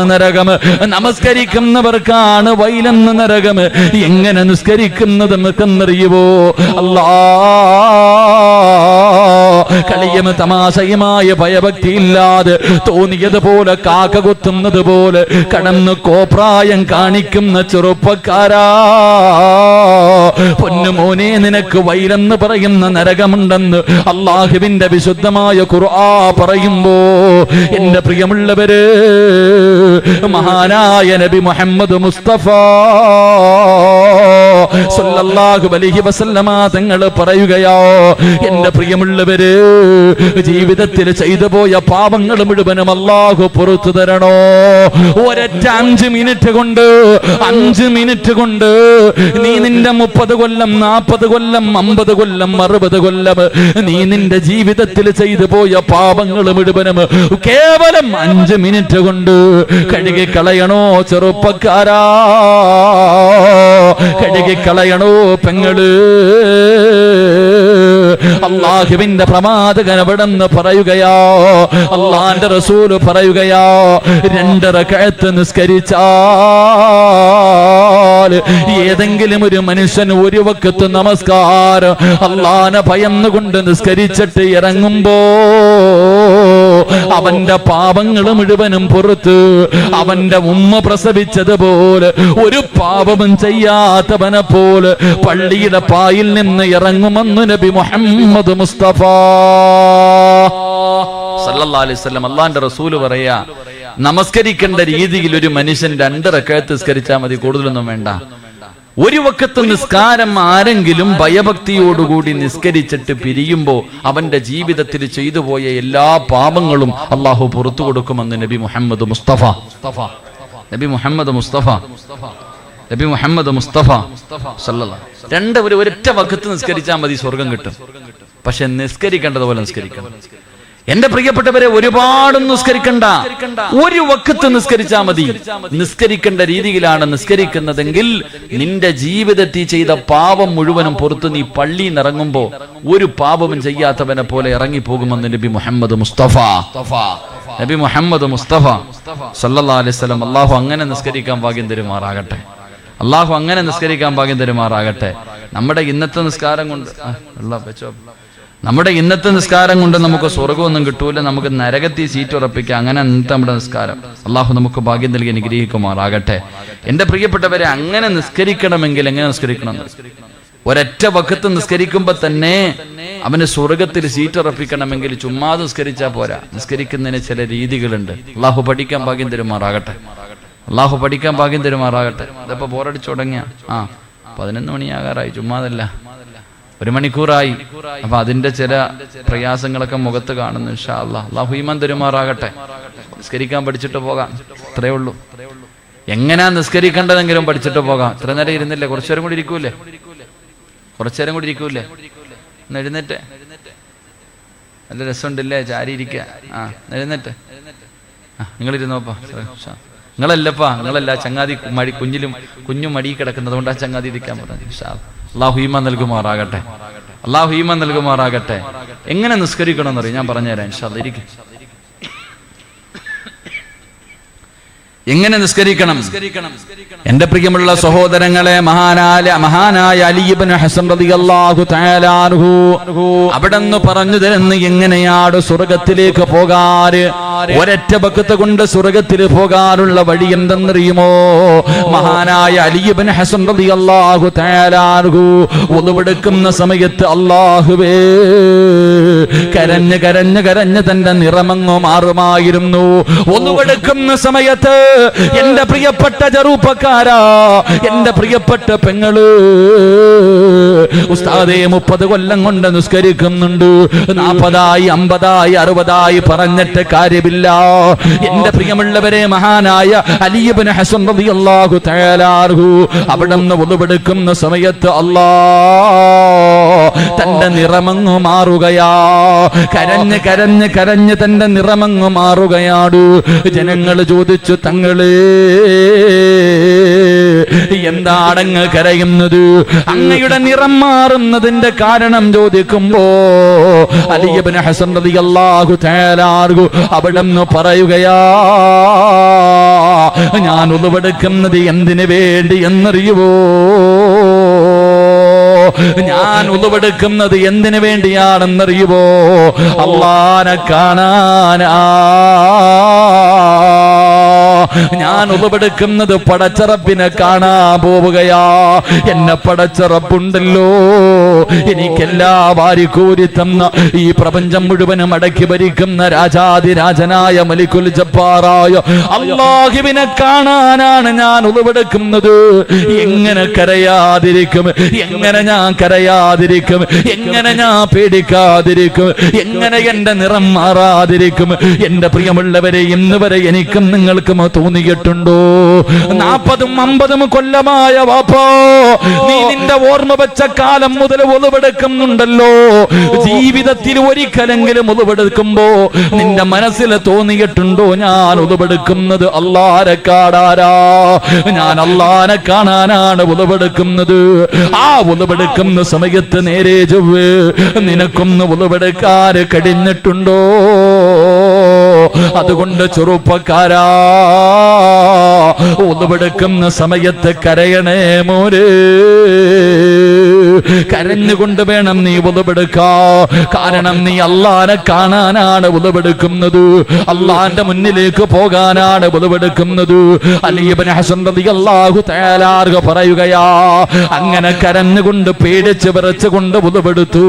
നരകം. എങ്ങനെ നിസ്കരിക്കുന്നത് നമുക്കെന്നറിയുവോ? കളിയും തമാശയുമായ ഭയഭക്തിയില്ലാതെ തോന്നിയതുപോലെ കാക്ക കൊത്തുന്നത് പോലെ കടന്ന് കോപ്രായം കാണിക്കുന്ന ചെറുപ്പക്കാരാ, പൊന്നുമോനെ, നിനക്ക് വൈലെന്ന് പറയുന്ന നരകമുണ്ടെന്ന് അല്ലാഹുവിന്റെ വിശുദ്ധമായ ഖുർആൻ പറയുമ്പോ, എന്റെ പ്രിയമുള്ളവര്, മഹാനായ നബി മുഹമ്മദ് മുസ്തഫ സല്ലല്ലാഹു അലൈഹി വസല്ലമ തങ്ങൾ പറയുകയോ, എന്റെ പ്രിയമുള്ളവര്, ജീവിതത്തിൽ ചെയ്തു പോയ പാപങ്ങൾ മുഴുവനും അല്ലാഹു പുറത്തു തരണോ? ഒരൊറ്റ 5 മിനിറ്റ് കൊണ്ട് 5 മിനിറ്റ് കൊണ്ട് നീ നിന്റെ 30 കൊല്ലം 40 കൊല്ലം 50 കൊല്ലം 60 കൊല്ലം നീ നിന്റെ ജീവിതത്തിൽ ചെയ്തു പോയ പാപങ്ങൾ മുഴുവനും കേവലം 5 മിനിറ്റ് കൊണ്ട് കഴുകി കളയണോ ചെറുപ്പക്കാരാ? കഴുകി കളയണോ പെങ്ങള്? അല്ലാഹുവിന്റെ പ്രവാചകൻ അവിടെന്ന് പറയുകയാ, അല്ലാഹുവിന്റെ റസൂൽ പറയുകയാ, 2 റക്അത്ത് നിസ്കരിച്ചാൽ ഏതെങ്കിലും ഒരു മനുഷ്യൻ ഒരു വഖത്ത് നമസ്കാരം അല്ലാഹുവിനെ ഭയന്നുകൊണ്ട് നിസ്കരിച്ചിട്ട് ഇറങ്ങുമ്പോ അവന്റെ പാപങ്ങൾ മുഴുവനും പുറത്ത് അവന്റെ ഉമ്മ പ്രസവിച്ചതുപോലെ ഒരു പാപവും ചെയ്യാത്തവനെ പോലെ പള്ളിയുടെ പായിൽ നിന്ന് ഇറങ്ങുമെന്ന് നബി മുഹമ്മദ് മുസ്തഫ സല്ലല്ലാഹു അലൈഹി വസല്ലം അല്ലാഹുവിന്റെ റസൂൽ പറയാ, നമസ്കരിക്കേണ്ട രീതിയിൽ ഒരു മനുഷ്യൻ 2 റക്അത്ത് നിസ്കരിച്ചാൽ മതി, കൂടുതലൊന്നും വേണ്ട. ഒരു വഖത്ത് നിസ്കാരം ആരെങ്കിലും ഭയഭക്തിയോടുകൂടി നിസ്കരിച്ചിട്ട് പിരിയുമ്പോ അവന്റെ ജീവിതത്തിൽ ചെയ്തു പോയ എല്ലാ പാപങ്ങളും അള്ളാഹു പുറത്തു കൊടുക്കുമെന്ന് നബി മുഹമ്മദ് മുസ്തഫ നബി മുഹമ്മദ് മുസ്തഫ നബി മുഹമ്മദ് മുസ്തഫ സല്ലല്ലാഹു. ഒരൊറ്റ വഖത്ത് നിസ്കരിച്ചാൽ മതി, സ്വർഗം കിട്ടും. പക്ഷെ നിസ്കരിക്കേണ്ടതുപോലെ നിസ്കരിക്കണം. എന്റെ പ്രിയപ്പെട്ടവരെ, ഒരുപാട് നിസ്കരിക്കണ്ട, ഒരു വഖത്ത് നിസ്കരിച്ചാൽ മതി. നിസ്കരിക്കേണ്ട രീതിയിലാണ് നിസ്കരിക്കുന്നതെങ്കിൽ നിന്റെ ജീവിതത്തിൽ ചെയ്ത പാപം മുഴുവനും പുറത്ത് നീ പള്ളിയിൽ നിന്ന് ഇറങ്ങുമ്പോ ഒരു പാപവും ചെയ്യാത്തവനെ പോലെ ഇറങ്ങിപ്പോകുമെന്ന് നബി മുഹമ്മദ് മുസ്തഫ നബി മുഹമ്മദ് മുസ്തഫ സല്ലല്ലാഹു അലൈഹി വസല്ലം. അല്ലാഹു അങ്ങനെ നിസ്കരിക്കാൻ ഭാഗ്യം തരുമാറാകട്ടെ. അല്ലാഹു അങ്ങനെ നിസ്കരിക്കാൻ ഭാഗ്യം തരുമാറാകട്ടെ. നമ്മുടെ ഇന്നത്തെ നിസ്കാരം കൊണ്ട് നമുക്ക് സ്വർഗമൊന്നും കിട്ടൂല, നമുക്ക് നരകത്തിൽ സീറ്റ് ഉറപ്പിക്കാം. അങ്ങനെ നമ്മുടെ നിസ്കാരം അള്ളാഹു നമുക്ക് ഭാഗ്യം നൽകി അനുഗ്രഹിക്കുമാറാകട്ടെ. എന്റെ പ്രിയപ്പെട്ടവരെ, അങ്ങനെ നിസ്കരിക്കണമെങ്കിൽ എങ്ങനെ നിസ്കരിക്കണം? ഒരൊറ്റ വഖത്ത് നിസ്കരിക്കുമ്പോ തന്നെ അവന് സ്വർഗത്തിൽ സീറ്റ് ഉറപ്പിക്കണമെങ്കിൽ ചുമ്മാ നിസ്കരിച്ചാൽ പോരാ. നിസ്കരിക്കുന്നതിന് ചില രീതികളുണ്ട്. അള്ളാഹു പഠിക്കാൻ ഭാഗ്യം തരുമാറാകട്ടെ. അള്ളാഹു പഠിക്കാൻ ഭാഗ്യം തരുമാറാകട്ടെ. ഇതിപ്പോ ബോറടിച്ചു തുടങ്ങിയ 11 മണിയാകാറായി, ചുമ്മാതല്ല, 1 മണിക്കൂറായി. അപ്പൊ അതിന്റെ ചില പ്രയാസങ്ങളൊക്കെ മുഖത്ത് കാണുന്നു. ഇൻഷാ അല്ലാഹ് അല്ലാഹു ഈമാൻ തരുമാറാകട്ടെ. നിസ്കരിക്കാൻ പഠിച്ചിട്ട് പോകാം, അത്രേ ഉള്ളൂ. എങ്ങനെയാ നിസ്കരിക്കേണ്ടതെങ്കിലും പഠിച്ചിട്ട് പോകാം. ഇത്ര നേരം ഇരുന്നില്ലേ? കുറച്ചേരം കൂടി ഇരിക്കൂലേ? ഒന്ന് എഴുന്നേറ്റ്, നല്ല രസമുണ്ടല്ലേ ചാരി ഇരിക്കുക. എഴുന്നേറ്റ്, നിങ്ങളിരുന്നോപ്പാ. നിങ്ങളല്ല ചങ്ങാതി കുഞ്ഞു മടി കിടക്കുന്നത് കൊണ്ട് ആ ചങ്ങാതി ഇരിക്കാൻ പറഞ്ഞു. ഇൻഷാ അല്ലാഹ് അല്ലാഹു ഈമാൻ നൽകുമാറാകട്ടെ. അല്ലാഹു ഈമാൻ നൽകുമാറാകട്ടെ. എങ്ങനെ നിസ്കരിക്കണം എന്നറിയാം, ഞാൻ പറഞ്ഞുതരാം. ഇൻഷാ അല്ലാഹ് ഇരിക്കും. എങ്ങനെ നിസ്കരിക്കണം? എന്റെ പ്രിയമുള്ള സഹോദരങ്ങളെ, മഹാനായ അലി ഇബ്നു ഹസൻ റളിയല്ലാഹു തആല അൻഹു അവിടെന്ന് പറഞ്ഞു തരുന്നു എങ്ങനെയാണ് സ്വർഗത്തിലേക്ക് പോകാറ്. ഒരൊറ്റ വഖത്ത് കൊണ്ട് സ്വർഗത്തിൽ പോകാനുള്ള വഴി എന്തെന്നറിയുമോ? മഹാനായ അലി ഇബ്നു ഹസൻ റളിയല്ലാഹു തആല അൻഹു wuduവെടുക്കുന്ന സമയത്ത് അല്ലാഹുവേ കരഞ്ഞ് തന്റെ നിറമങ്ങ് മാറുമായിരുന്നു. wuduവെടുക്കുന്ന സമയത്ത് എന്റെ പ്രിയപ്പെട്ട ചെറുപ്പക്കാരാ, എന്റെ പ്രിയപ്പെട്ട പെങ്ങള്, ഉസ്താദേ 30 കൊല്ലം കൊണ്ട് നിസ്കരിക്കുന്നുണ്ട്, 40ആയി 50ആയി 60ആയി പറഞ്ഞിട്ട് കാര്യമില്ല. എന്റെ പ്രിയമുള്ളവരെ, മഹാനായ അലി ഇബ്നു ഹസൻ റളിയല്ലാഹു തആല അൻഹു അവിടുന്ന് wuduവെടുക്കുന്ന സമയത്ത് തന്റെ നിറമങ്ങ് മാറുകയാ. കരഞ്ഞ് തന്റെ നിറമങ്ങ് മാറുകയാണ്. ജനങ്ങൾ ചോദിച്ചു, തങ്ങളെ എന്താണങ്ങ് കരയുന്നത്? അങ്ങയുടെ നിറം മാറുന്നതിന്റെ കാരണം ചോദിക്കുമ്പോ അലി ഇബ്നു ഹസൻ റളിയല്ലാഹു തആല അൻഹു അവിടുന്ന് പറയുകയാ, ഞാൻ wuduവെടുക്കുന്നത് എന്തിനു വേണ്ടി എന്നറിയുവോ? ഞാൻ wuduവെടുക്കുന്നത് എന്തിനു വേണ്ടിയാണെന്നറിയുവോ? അല്ലാഹനെ കാണാനാ. ഞാൻ ഉളവെടുക്കുന്നത് പടച്ചറപ്പിനെ കാണാൻ പോവുകയാ. എന്നെ പടച്ചറപ്പുണ്ടല്ലോ, എനിക്കെല്ലാ വാരിക്കോരി തന്ന ഈ പ്രപഞ്ചം മുഴുവനും അടക്കി ഭരിക്കുന്ന രാജാതിരാജനായ മലിക്കുൽ ജബ്ബാറായ അല്ലാഹുവിനെ കാണാനാണ് ഞാൻ ഉളവെടുക്കുന്നത്. എങ്ങനെ കരയാതിരിക്കും, എങ്ങനെ ഞാൻ കരയാതിരിക്കും, എങ്ങനെ ഞാൻ പേടിക്കാതിരിക്കും, എങ്ങനെ എന്റെ നിറം മാറാതിരിക്കും? എന്റെ പ്രിയമുള്ളവരെ, ഇന്ന് വരെ എനിക്കും നിങ്ങൾക്കും തോന്നിയിട്ടുണ്ടോ? 40 50 കൊല്ലമായ വാപ്പോ, നീ നിന്റെ ഓർമ്മ വെച്ച കാലം മുതൽ ഒളിവെടുക്കുന്നുണ്ടല്ലോ. ജീവിതത്തിൽ ഒരിക്കലെങ്കിലും ഒളിവെടുക്കുമ്പോ നിന്റെ മനസ്സിൽ തോന്നിയിട്ടുണ്ടോ ഞാൻ ഒളിവെടുക്കുന്നത് അല്ലാഹനെ കാണാനാ, ഞാൻ അല്ലാഹനെ കാണാനാണ് ഒളിവെടുക്കുന്നത്? ആ ഒളിവെടുക്കുന്ന സമയത്ത് നേരെ ചൊവ്വേ നിനക്കൊന്ന് ഒളിവെടുക്കാൻ കഴിഞ്ഞിട്ടുണ്ടോ? അതുകൊണ്ട് ചെറുപ്പക്കാരാ, ഒളിവെടുക്കുന്ന സമയത്ത് കരയണേ മോനെ. കരഞ്ഞുകൊണ്ട് വേണം നീ ഒളിവെടുക്കാ. കാരണം നീ അല്ലാഹനെ കാണാനാണ് ഒളിവെടുക്കുന്നത്, അല്ലാഹന്റെ മുന്നിലേക്ക് പോകാനാണ് ഒളിവെടുക്കുന്നത്. അലി ഇബ്നു ഹസൻ റളിയല്ലാഹു തആല അൻഹു പറയുകയാ, അങ്ങനെ കരഞ്ഞുകൊണ്ട് പേടിച്ച് വിറച്ചുകൊണ്ട് ഒളിവെടുത്തു.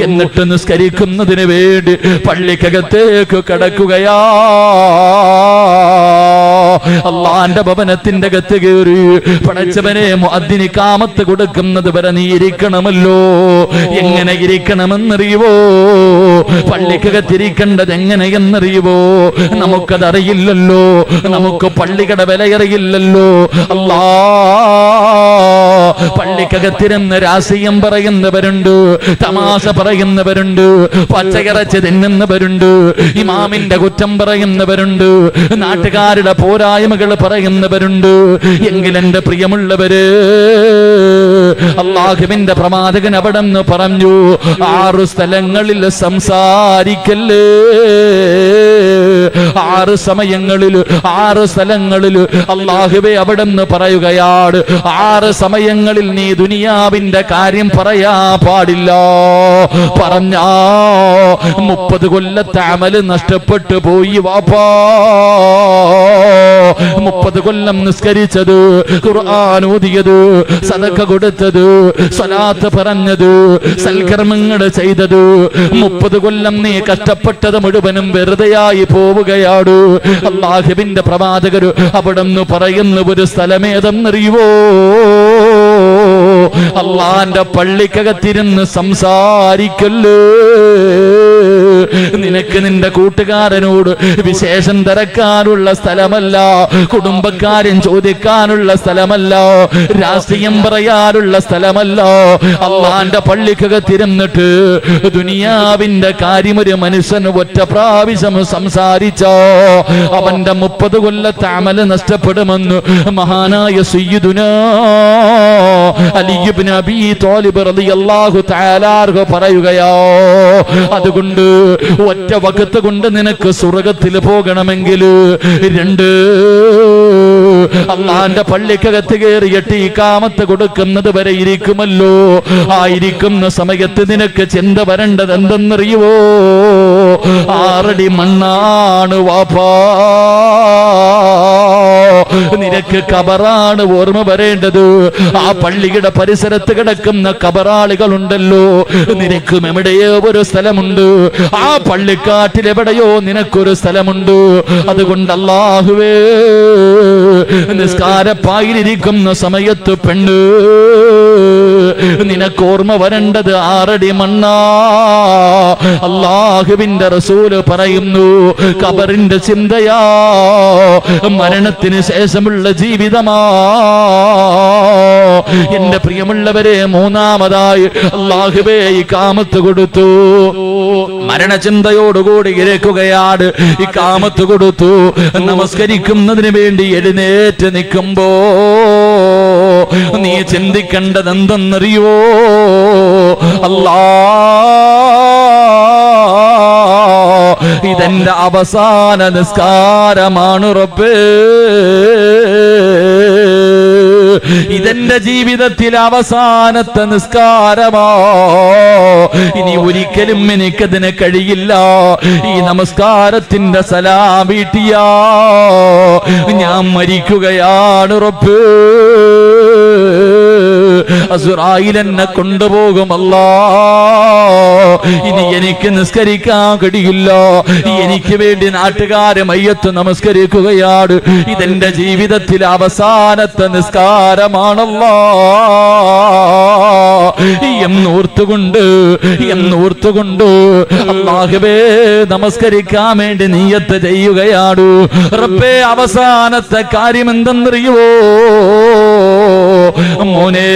എന്നിട്ട് നിസ്കരിക്കുന്നതിന് വേണ്ടി പള്ളിക്കകത്തേക്ക് കടക്കുകയാ. അല്ലാഹന്റെ ഭവനത്തിന്റെ അകത്ത് കയറി, പടച്ചവനെ മുഅദ്ദിന് ഇഖാമത്ത് കൊടുക്കുന്നത് വരെ നീ ഇരിക്കണമല്ലോ. എങ്ങനെ ഇരിക്കണമെന്നറിയുവോ? പള്ളിക്കകത്തിരിക്കേണ്ടത് എങ്ങനെയെന്നറിയുവോ? നമുക്കതറിയില്ലല്ലോ. നമുക്ക് പള്ളികളുടെ വിലയറിയില്ലല്ലോ. അല്ലാ, പള്ളിക്കകത്തിരുന്ന് രാഷ്ട്രീയം പറയുന്നവരുണ്ട്, തമാശ പറയുന്നവരുണ്ട്, പച്ചയിറച്ചി തിന്നുന്നവരുണ്ട്, ഇമാമിന്റെ കുറ്റം പറയുന്നവരുണ്ട്, നാട്ടുകാരുടെ പോരായ്മകൾ പറയുന്നവരുണ്ട്. എങ്കിലെന്റെ പ്രിയമുള്ളവര്, അല്ലാഹുവിന്റെ പ്രവാചകൻ അവിടെ നിന്ന് പറഞ്ഞു, 6 സ്ഥലങ്ങളിൽ സംസാരിക്കല്ലേ. 6 സമയങ്ങളിൽ 6 സ്ഥലങ്ങളിൽ അല്ലാഹുവേ അവിടെ നിന്ന് പറയുകയാണ്, 6 സമയങ്ങളിൽ നീ ദുനിയാവിന്റെ കാര്യം പറയാ പാടില്ല. പറഞ്ഞാ 30 കൊല്ലത്തെ അമല് നഷ്ടപ്പെട്ടു പോയി വാപ്പാ. 30 കൊല്ലം നിസ്കരിച്ചത്, ഖുർആൻ ഓതിയത്, സദഖ കൊടുത്തത്, സ്വലാത്ത് പറഞ്ഞത്, സൽക്കർമ്മങ്ങൾ ചെയ്തത്, 30 കൊല്ലം നീ കഷ്ടപ്പെട്ടത് മുഴുവനും വെറുതെയായി പോവുകയാണ്. അല്ലാഹുവിന്റെ പ്രവാചകർ അവിടെ നിന്ന് പറയുന്ന ഒരു സ്ഥലമേതെന്നറിയുവോ? അല്ലാഹന്റെ പള്ളിക്കകത്തിരുന്ന് സംസാരിക്കല്ലേ. നിനക്ക് നിന്റെ കൂട്ടുകാരനോട് വിശേഷം തിരക്കാനുള്ള സ്ഥലമല്ല, കുടുംബക്കാരൻ ചോദിക്കാനുള്ള സ്ഥലമല്ല, രാഷ്ട്രീയം പറയാനുള്ള സ്ഥലമല്ല. അല്ലാഹന്റെ പള്ളിക്കകത്തിരുന്നിട്ട് ദുനിയാവിന്റെ കാര്യം ഒരു മനുഷ്യന് ഒറ്റ പ്രാവശ്യം സംസാരിച്ചോ അവന്റെ 30 കൊല്ലത്തെ അമല് നഷ്ടപ്പെടുമെന്ന് മഹാനായ സയ്യിദുനാ അലി ഇബ്നു അബീ ത്വാലിബ് റളിയല്ലാഹു തആല അൻഹു പറയുകയോ. അതുകൊണ്ട് ഒറ്റ വഖത്ത് കൊണ്ട് നിനക്ക് സ്വർഗ്ഗത്തിൽ പോകണമെങ്കിൽ 2 അല്ലാഹുവിന്റെ പള്ളിക്കകത്ത് കയറിയിട്ട് ഇഖാമത്ത് കൊടുക്കുന്നത് വരെ ഇരിക്കുമല്ലോ. ആ ഇരിക്കുന്ന സമയത്ത് നിനക്ക് ചിന്ത വരേണ്ടത് എന്തെന്നറിയുവോ? 6 അടി മണ്ണാണ് വാപ്പാ. നിനക്ക് കബറാണ് ഓർമ്മ വരേണ്ടത്. ആ പള്ളിയുടെ പരിസരത്ത് കിടക്കുന്ന കബറാളികളുണ്ടല്ലോ, നിനക്കും എവിടെയോ ഒരു സ്ഥലമുണ്ട്. ആ പള്ളിക്കാട്ടിൽ എവിടെയോ നിനക്കൊരു സ്ഥലമുണ്ട്. അതുകൊണ്ട് അല്ലാഹുവേ, നിസ്കാരപ്പായിലിരിക്കുന്ന സമയത്ത് പെണ്ണ് നിനക്ക് ഓർമ്മ വരേണ്ടത് 6 അടി മണ്ണാ. അല്ലാഹുവിന്റെ റസൂല് പറയുന്നു, ഖബറിന്റെ ചിന്തയാ മരണത്തിന് ശേഷമുള്ള ജീവിതമാ. എന്റെ പ്രിയമുള്ളവരെ, മൂന്നാമതായി അല്ലാഹുവേ ഇഖാമത്ത് കൊടുത്തു. മരണചിന്തയോടുകൂടി ഇരിക്കുകയാണ്. ഇഖാമത്ത് കൊടുത്തു. നമസ്കരിക്കുന്നതിന് വേണ്ടി എഴുന്നേറ്റ് നിൽക്കുമ്പോ നീ ചിന്തിക്കേണ്ടത് എന്തെന്നറിയോ? അല്ലാ, ഇതെന്റെ അവസാന നിസ്കാരമാണ് റബ്ബേ. ഇതെന്റെ ജീവിതത്തിൽ അവസാനത്തെ നിസ്കാരമോ, ഇനി ഒരിക്കലും എനിക്കതിന് കഴിയില്ല. ഈ നമസ്കാരത്തിന്റെ സലാം വീട്ടിയാ ഞാൻ മരിക്കുകയാണ് റബ്ബേ. അസ്റായീൽ എന്നെ കൊണ്ടുപോകുമല്ലാ. ഇനി എനിക്ക് നിസ്കരിക്കാൻ കഴിയില്ല. എനിക്ക് വേണ്ടി നാട്ടുകാരെ മയ്യത്ത് നമസ്കരിക്കുകയാണ്. ഇതെന്റെ ജീവിതത്തിൽ അവസാനത്തെ നിസ്കാരമാണല്ലോ എന്നോർത്തുകൊണ്ട് അല്ലാഹുവേ നമസ്കരിക്കാൻ വേണ്ടി നിയ്യത്ത് ചെയ്യുകയാണ്. റബ്ബേ, അവസാനത്തെ കാര്യം എന്തെന്നറിയുവോ മോനെ?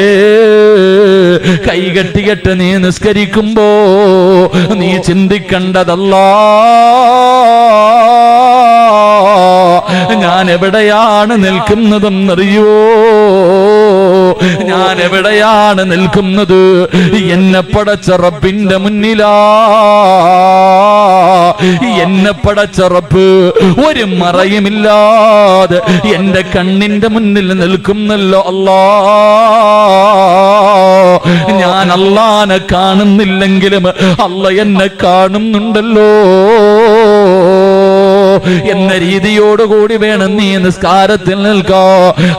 കൈകെട്ടിയിട്ട് നീ നിസ്കരിക്കുമ്പോ നീ ചിന്തിക്കേണ്ടതല്ല ഞാൻ എവിടെയാണ് നിൽക്കുന്നതെന്നറിയോ? ഞാൻ എവിടെയാണ് നിൽക്കുന്നത്? എന്നെ പടച്ച റബ്ബിന്റെ മുന്നിലാ. എന്നെ പടച്ച റബ്ബ് ഒരു മറയുമില്ലാതെ എന്റെ കണ്ണിന്റെ മുന്നിൽ നിൽക്കുന്നല്ലോ അല്ലാ. ഞാൻ അല്ലാഹനെ കാണുന്നില്ലെങ്കിലും അല്ലാഹ് എന്നെ കാണുന്നുണ്ടല്ലോ എന്ന രീതിയോടുകൂടി വേണം നീ നിസ്കാരത്തിൽ നിൽക്കാ.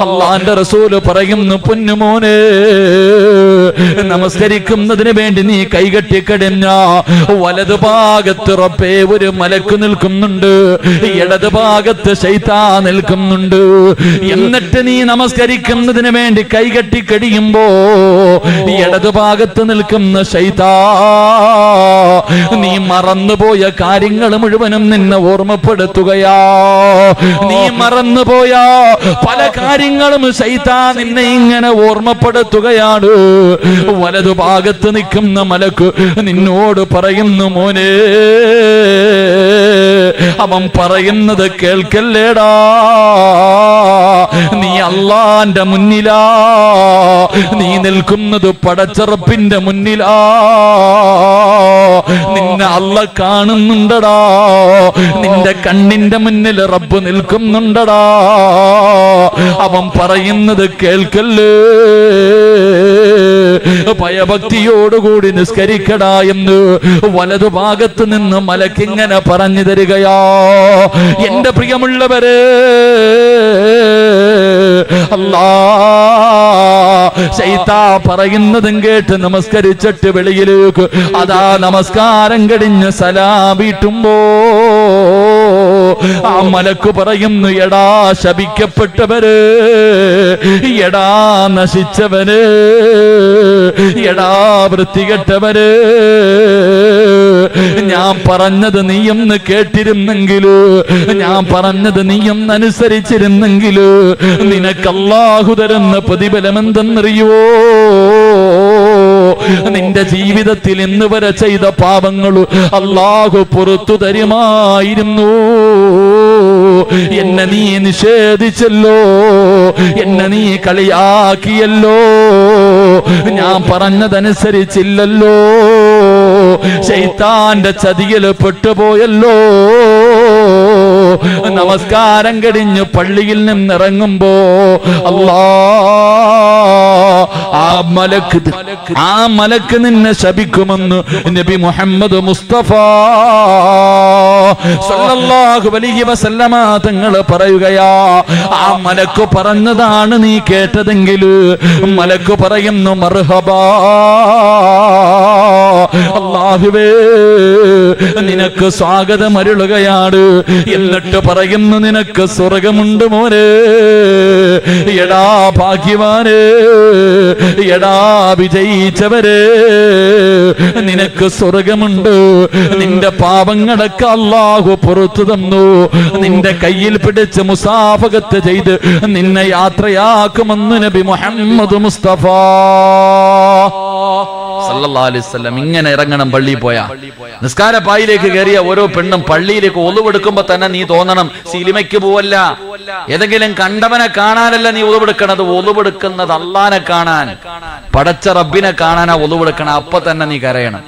അല്ലാഹുവിന്റെ റസൂല് പറയുന്നു, പൊന്നുമോനെ, നമസ്കരിക്കുന്നതിന് വേണ്ടി നീ കൈകെട്ടിക്കടിഞ്ഞ വലതുഭാഗത്ത് റബ്ബേ ഒരു മലക്ക് നിൽക്കുന്നുണ്ട്, ഇടതുഭാഗത്ത് ശൈത്താൻ നിൽക്കുന്നുണ്ട്. എന്നിട്ട് നീ നമസ്കരിക്കുന്നതിന് വേണ്ടി കൈകെട്ടിക്കടിയുമ്പോ ഇടതുഭാഗത്ത് നിൽക്കുന്ന ശൈത്താൻ നീ മറന്നുപോയ കാര്യങ്ങൾ മുഴുവനും നിന്നെ ഓർമ്മപ്പെടുത്തുകയാ. നീ മറന്നുപോയ പല കാര്യങ്ങളും ശൈത്താൻ നിന്നെ ഇങ്ങനെ ഓർമ്മപ്പെടുത്തുകയാണ്. വലതുഭാഗത്ത് നിൽക്കുന്ന മലക്ക് നിന്നോട് പറയുന്നു, മോനെ, അവൻ പറയുന്നത് കേൾക്കല്ലേടാ. നീ അല്ലാഹുവിന്റെ മുന്നിലാ. നീ നിൽക്കുന്നത് പടച്ചറപ്പിന്റെ മുന്നിലാ. നിന്നെ അല്ലാഹ് കാണുന്നുണ്ടടാ. നിന്റെ കണ്ണിന്റെ മുന്നിൽ റബ്ബ് നിൽക്കുന്നുണ്ടടാ. അവൻ പറയുന്നത് കേൾക്കല്ലേ. ഭയഭക്തിയോടുകൂടി നിസ്കരിക്കടാ എന്ന് വലതുഭാഗത്ത് നിന്ന് മലക്കിങ്ങനെ പറഞ്ഞു തരികയാ. എന്റെ പ്രിയമുള്ളവരെ, ശൈത്താൻ പറയുന്നതും കേട്ട് നമസ്കരിച്ചിട്ട് വെളിയിലേക്ക് അതാ നമസ്കാരം കഴിഞ്ഞ് സലാം വീട്ടുമ്പോ ആ മലക്ക് പറയുന്നു, എടാ ശപിക്കപ്പെട്ടവര്, എടാ നശിച്ചവര്, എടാ വൃത്തികെട്ടവര്, ഞാൻ പറഞ്ഞത് നീയൊന്ന് കേട്ടിരുന്നെങ്കില്, ഞാൻ പറഞ്ഞത് നീയൊന്ന് അനുസരിച്ചിരുന്നെങ്കില് നിനക്ക് അല്ലാഹു തരുന്ന പ്രതിഫലം എന്തെന്നറിയോ? നിന്റെ ജീവിതത്തിൽ ഇന്ന് വരെ ചെയ്ത പാപങ്ങൾ അല്ലാഹു പുറത്തു തരുമായിരുന്നു. എന്നെ നീ നിഷേധിച്ചല്ലോ, എന്നെ നീ കളിയാക്കിയല്ലോ, ഞാൻ പറഞ്ഞതനുസരിച്ചില്ലല്ലോ, ശൈത്താന്റെ ചതിയിൽ പെട്ടുപോയല്ലോ. നമസ്കാരം കഴിഞ്ഞ് പള്ളിയിൽ നിന്നിറങ്ങുമ്പോ ആ മലക്ക് നിന്നെ ശപിക്കുമെന്ന് നബി മുഹമ്മദ് മുസ്തഫ സല്ലല്ലാഹു അലൈഹി വസല്ലമ തങ്ങൾ പറയുകയാ. ആ മലക്ക് പറഞ്ഞതാണ് നീ കേട്ടതെങ്കിൽ മലക്ക് പറയുന്നു, മർഹബാ, അല്ലാഹുവേ നിനക്ക് സ്വാഗതം അരുളുകയാണ്. എന്നിട്ട് പറയുന്നു, നിനക്ക് സ്വർഗമുണ്ട് മോനെ, എടാ ഭാഗ്യവാനെ, എടാ വിജയിച്ചവരെ, നിനക്ക് സ്വർഗമുണ്ട്. നിന്റെ പാപങ്ങളൊക്കെ അല്ലാഹു പുറത്തു തന്നു. നിന്റെ കയ്യിൽ പിടിച്ച് മുസാഫഹത്ത് ചെയ്ത് നിന്നെ യാത്രയാക്കുമെന്ന് നബി മുഹമ്മദ് മുസ്തഫ സല്ലല്ലാഹു അലൈഹി വസല്ലം. ഇങ്ങനെ ഇറങ്ങണം. പള്ളിയിൽ പോയാ നിസ്കാര പായിലേക്ക് കയറിയ ഓരോ പെണ്ണും പള്ളിയിലേക്ക് ഒളുവെടുക്കുമ്പോ തന്നെ നീ തോന്നണം സിനിമയ്ക്ക് പോവല്ല, ഏതെങ്കിലും കണ്ടവനെ കാണാനല്ല നീ ഒളുവെടുക്കണത്. ഒളുവെടുക്കുന്നത് അല്ലാഹനെ കാണാൻ, പടച്ച റബ്ബിനെ കാണാനാ ഒളുവെടുക്കണം. അപ്പൊ തന്നെ നീ കരയണം.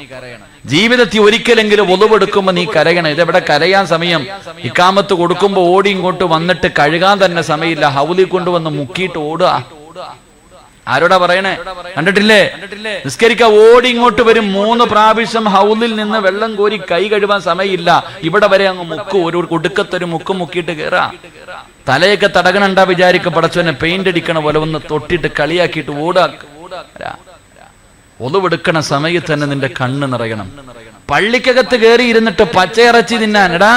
ജീവിതത്തിൽ ഒരിക്കലെങ്കിലും ഒളുവെടുക്കുമ്പോ നീ കരയണം. ഇതെവിടെ കരയാൻ സമയം? ഇക്കാമത്ത് കൊടുക്കുമ്പോ ഓടി ഇങ്ങോട്ട് വന്നിട്ട് കഴുകാൻ തന്നെ സമയമില്ല. ഹൗലി കൊണ്ടുവന്ന് മുക്കിയിട്ട് ഓടുക. ആരോടാ പറയണേ? കണ്ടിട്ടില്ലേ? നിസ്കരിക്കാൻ ഓടി ഇങ്ങോട്ട് വരും, 3 പ്രാവശ്യം ഹൗലിൽ നിന്ന് വെള്ളം കോരി കൈ കഴുകാൻ സമയമില്ല. ഇവിടെ വരെ അങ്ങ് മുക്ക്, ഒരു കൊടുക്കത്തൊരു മുക്ക് മുക്കിയിട്ട് കയറാ. തലയൊക്കെ തടകണണ്ടാ വിചാരിക്കും പടച്ചവനെ പെയിന്റ് അടിക്കണ പോലെ ഒന്ന് തൊട്ടിട്ട് കളിയാക്കിയിട്ട് ഓടാ. ഒതുവെടുക്കണ സമയത്ത് തന്നെ നിന്റെ കണ്ണ് നിറയണം. പള്ളിക്കകത്ത് കയറി ഇരുന്നിട്ട് പച്ചയിറച്ചി തിന്നാൻ, എടാ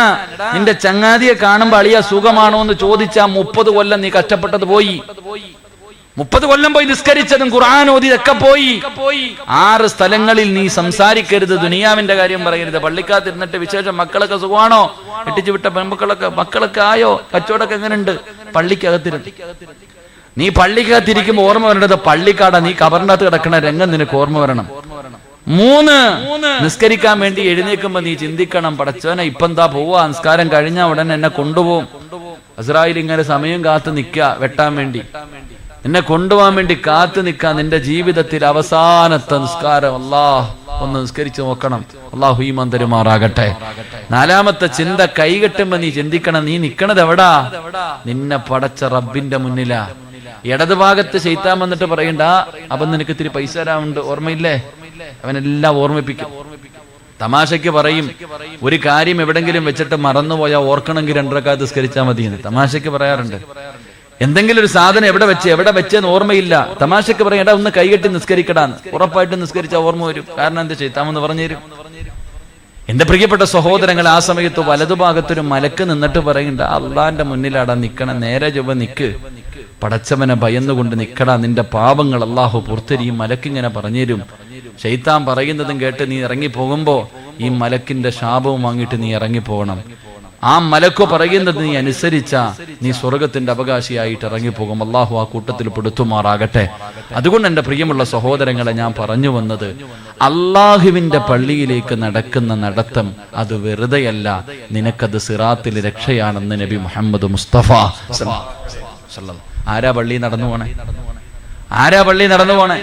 നിന്റെ ചങ്ങാതിയെ കാണുമ്പോ അളിയ സുഖമാണോ എന്ന് ചോദിച്ചാ 30 കൊല്ലം നീ കഷ്ടപ്പെട്ടത് പോയി. 30 കൊല്ലം പോയി നിസ്കരിച്ചതും ഖുർആൻ ഓതിയതൊക്കെ പോയി. 6 സ്ഥലങ്ങളിൽ നീ സംസാരിക്കരുത്, ദുനിയാവിന്റെ കാര്യം പറയരുത്. പള്ളിക്കകത്ത് ഇരുന്നിട്ട് വിശേഷം, മക്കളൊക്കെ സുഖമാണോ, എട്ടിച്ചു വിട്ട മക്കളൊക്കെ ആയോ, കച്ചവടമൊക്കെ എങ്ങനെയുണ്ട്, പള്ളിക്കകത്തിരുന്ന്. നീ പള്ളിക്കകത്തിരിക്കുമ്പോ ഓർമ്മ വരേണ്ടത് പള്ളിക്കാടാ, നീ കബറിന്റെ അകത്ത് കിടക്കണ രംഗം നിനക്ക് ഓർമ്മ വരണം. 3 നിസ്കരിക്കാൻ വേണ്ടി എഴുന്നേക്കുമ്പോ നീ ചിന്തിക്കണം, പടച്ചോനെ ഇപ്പം എന്താ പോവാ, നിസ്കാരം കഴിഞ്ഞ ഉടനെ എന്നെ കൊണ്ടുപോകും. ഇസ്രായേൽ ഇങ്ങനെ സമയം കാത്തു നിൽക്കുക വെട്ടാൻ വേണ്ടി, എന്നെ കൊണ്ടുപോകാൻ വേണ്ടി കാത്തു നിൽക്കാൻ. നിന്റെ ജീവിതത്തിൽ അവസാനത്തെ നിസ്കാരം അല്ലാഹ് ഒന്ന് നിസ്കരിച്ചു നോക്കണം. അല്ലാഹു ഈമാൻ തരുമാറാകട്ടെ. 4ാമത്തെ ചിന്ത, കൈകെട്ടുമ്പോ നീ ചിന്തിക്കണം, നീ നിക്കണത് എവിടാ? നിന്നെ പടച്ച റബ്ബിന്റെ മുന്നിലാ. ഇടതുഭാഗത്ത് ശൈത്താൻ വന്നിട്ട് പറയണ്ട, അപ്പൊ നിനക്ക് ഇത്തിരി പൈസ തരാനുണ്ട്, ഓർമ്മയില്ലേ? അവനെല്ലാം ഓർമ്മിപ്പിക്കും. തമാശയ്ക്ക് പറയും, ഒരു കാര്യം എവിടെങ്കിലും വെച്ചിട്ട് മറന്നുപോയാൽ ഓർക്കണമെങ്കിൽ 2 റക്അത്ത് നിസ്കരിച്ചാൽ മതി എന്ന് തമാശയ്ക്ക് പറയാറുണ്ട്. എന്തെങ്കിലും ഒരു സാധനം എവിടെ വെച്ചെന്ന് ഓർമ്മയില്ല, തമാശയ്ക്ക് പറയും, എടാ ഒന്ന് കൈകെട്ടി നിസ്കരിക്കടാന്ന്. ഉറപ്പായിട്ടും നിസ്കരിച്ചാൽ ഓർമ്മ വരും. കാരണം എന്താ ചെയ്താമെന്ന് പറഞ്ഞുതരും. എന്റെ പ്രിയപ്പെട്ട സഹോദരങ്ങൾ, ആ സമയത്ത് വലതുഭാഗത്തൊരു മലക്ക് നിന്നിട്ട് പറയണ്ട, അള്ളാന്റെ മുന്നിലാടാ നിക്കണം, നേരെ ചൊവ്വ നിക്ക്, പടച്ചവനെ ഭയന്നുകൊണ്ട് നിക്കടാ, നിന്റെ പാപങ്ങൾ അള്ളാഹു പുറത്തെരിയും. മലക്കിങ്ങനെ പറഞ്ഞുതരും. ശൈത്താൻ പറയുന്നതും കേട്ട് നീ ഇറങ്ങിപ്പോകുമ്പോ ഈ മലക്കിന്റെ ശാപവും വാങ്ങിയിട്ട് നീ ഇറങ്ങിപ്പോകണം. ആ മലക്കു പറയുന്നത് നീ അനുസരിച്ചാ നീ സ്വർഗത്തിന്റെ അവകാശിയായിട്ട് ഇറങ്ങിപ്പോകും. അള്ളാഹു ആ കൂട്ടത്തിൽ പെടുത്തുമാറാകട്ടെ. അതുകൊണ്ട് എന്റെ പ്രിയമുള്ള സഹോദരങ്ങളെ, ഞാൻ പറഞ്ഞു വന്നത്, അള്ളാഹുവിന്റെ പള്ളിയിലേക്ക് നടക്കുന്ന നടത്തം അത് വെറുതെയല്ല, നിനക്കത് സിറാത്തിൽ രക്ഷയാണെന്ന് നബി മുഹമ്മദ് മുസ്തഫ. ആരാ പള്ളി നടന്നു പോണേ?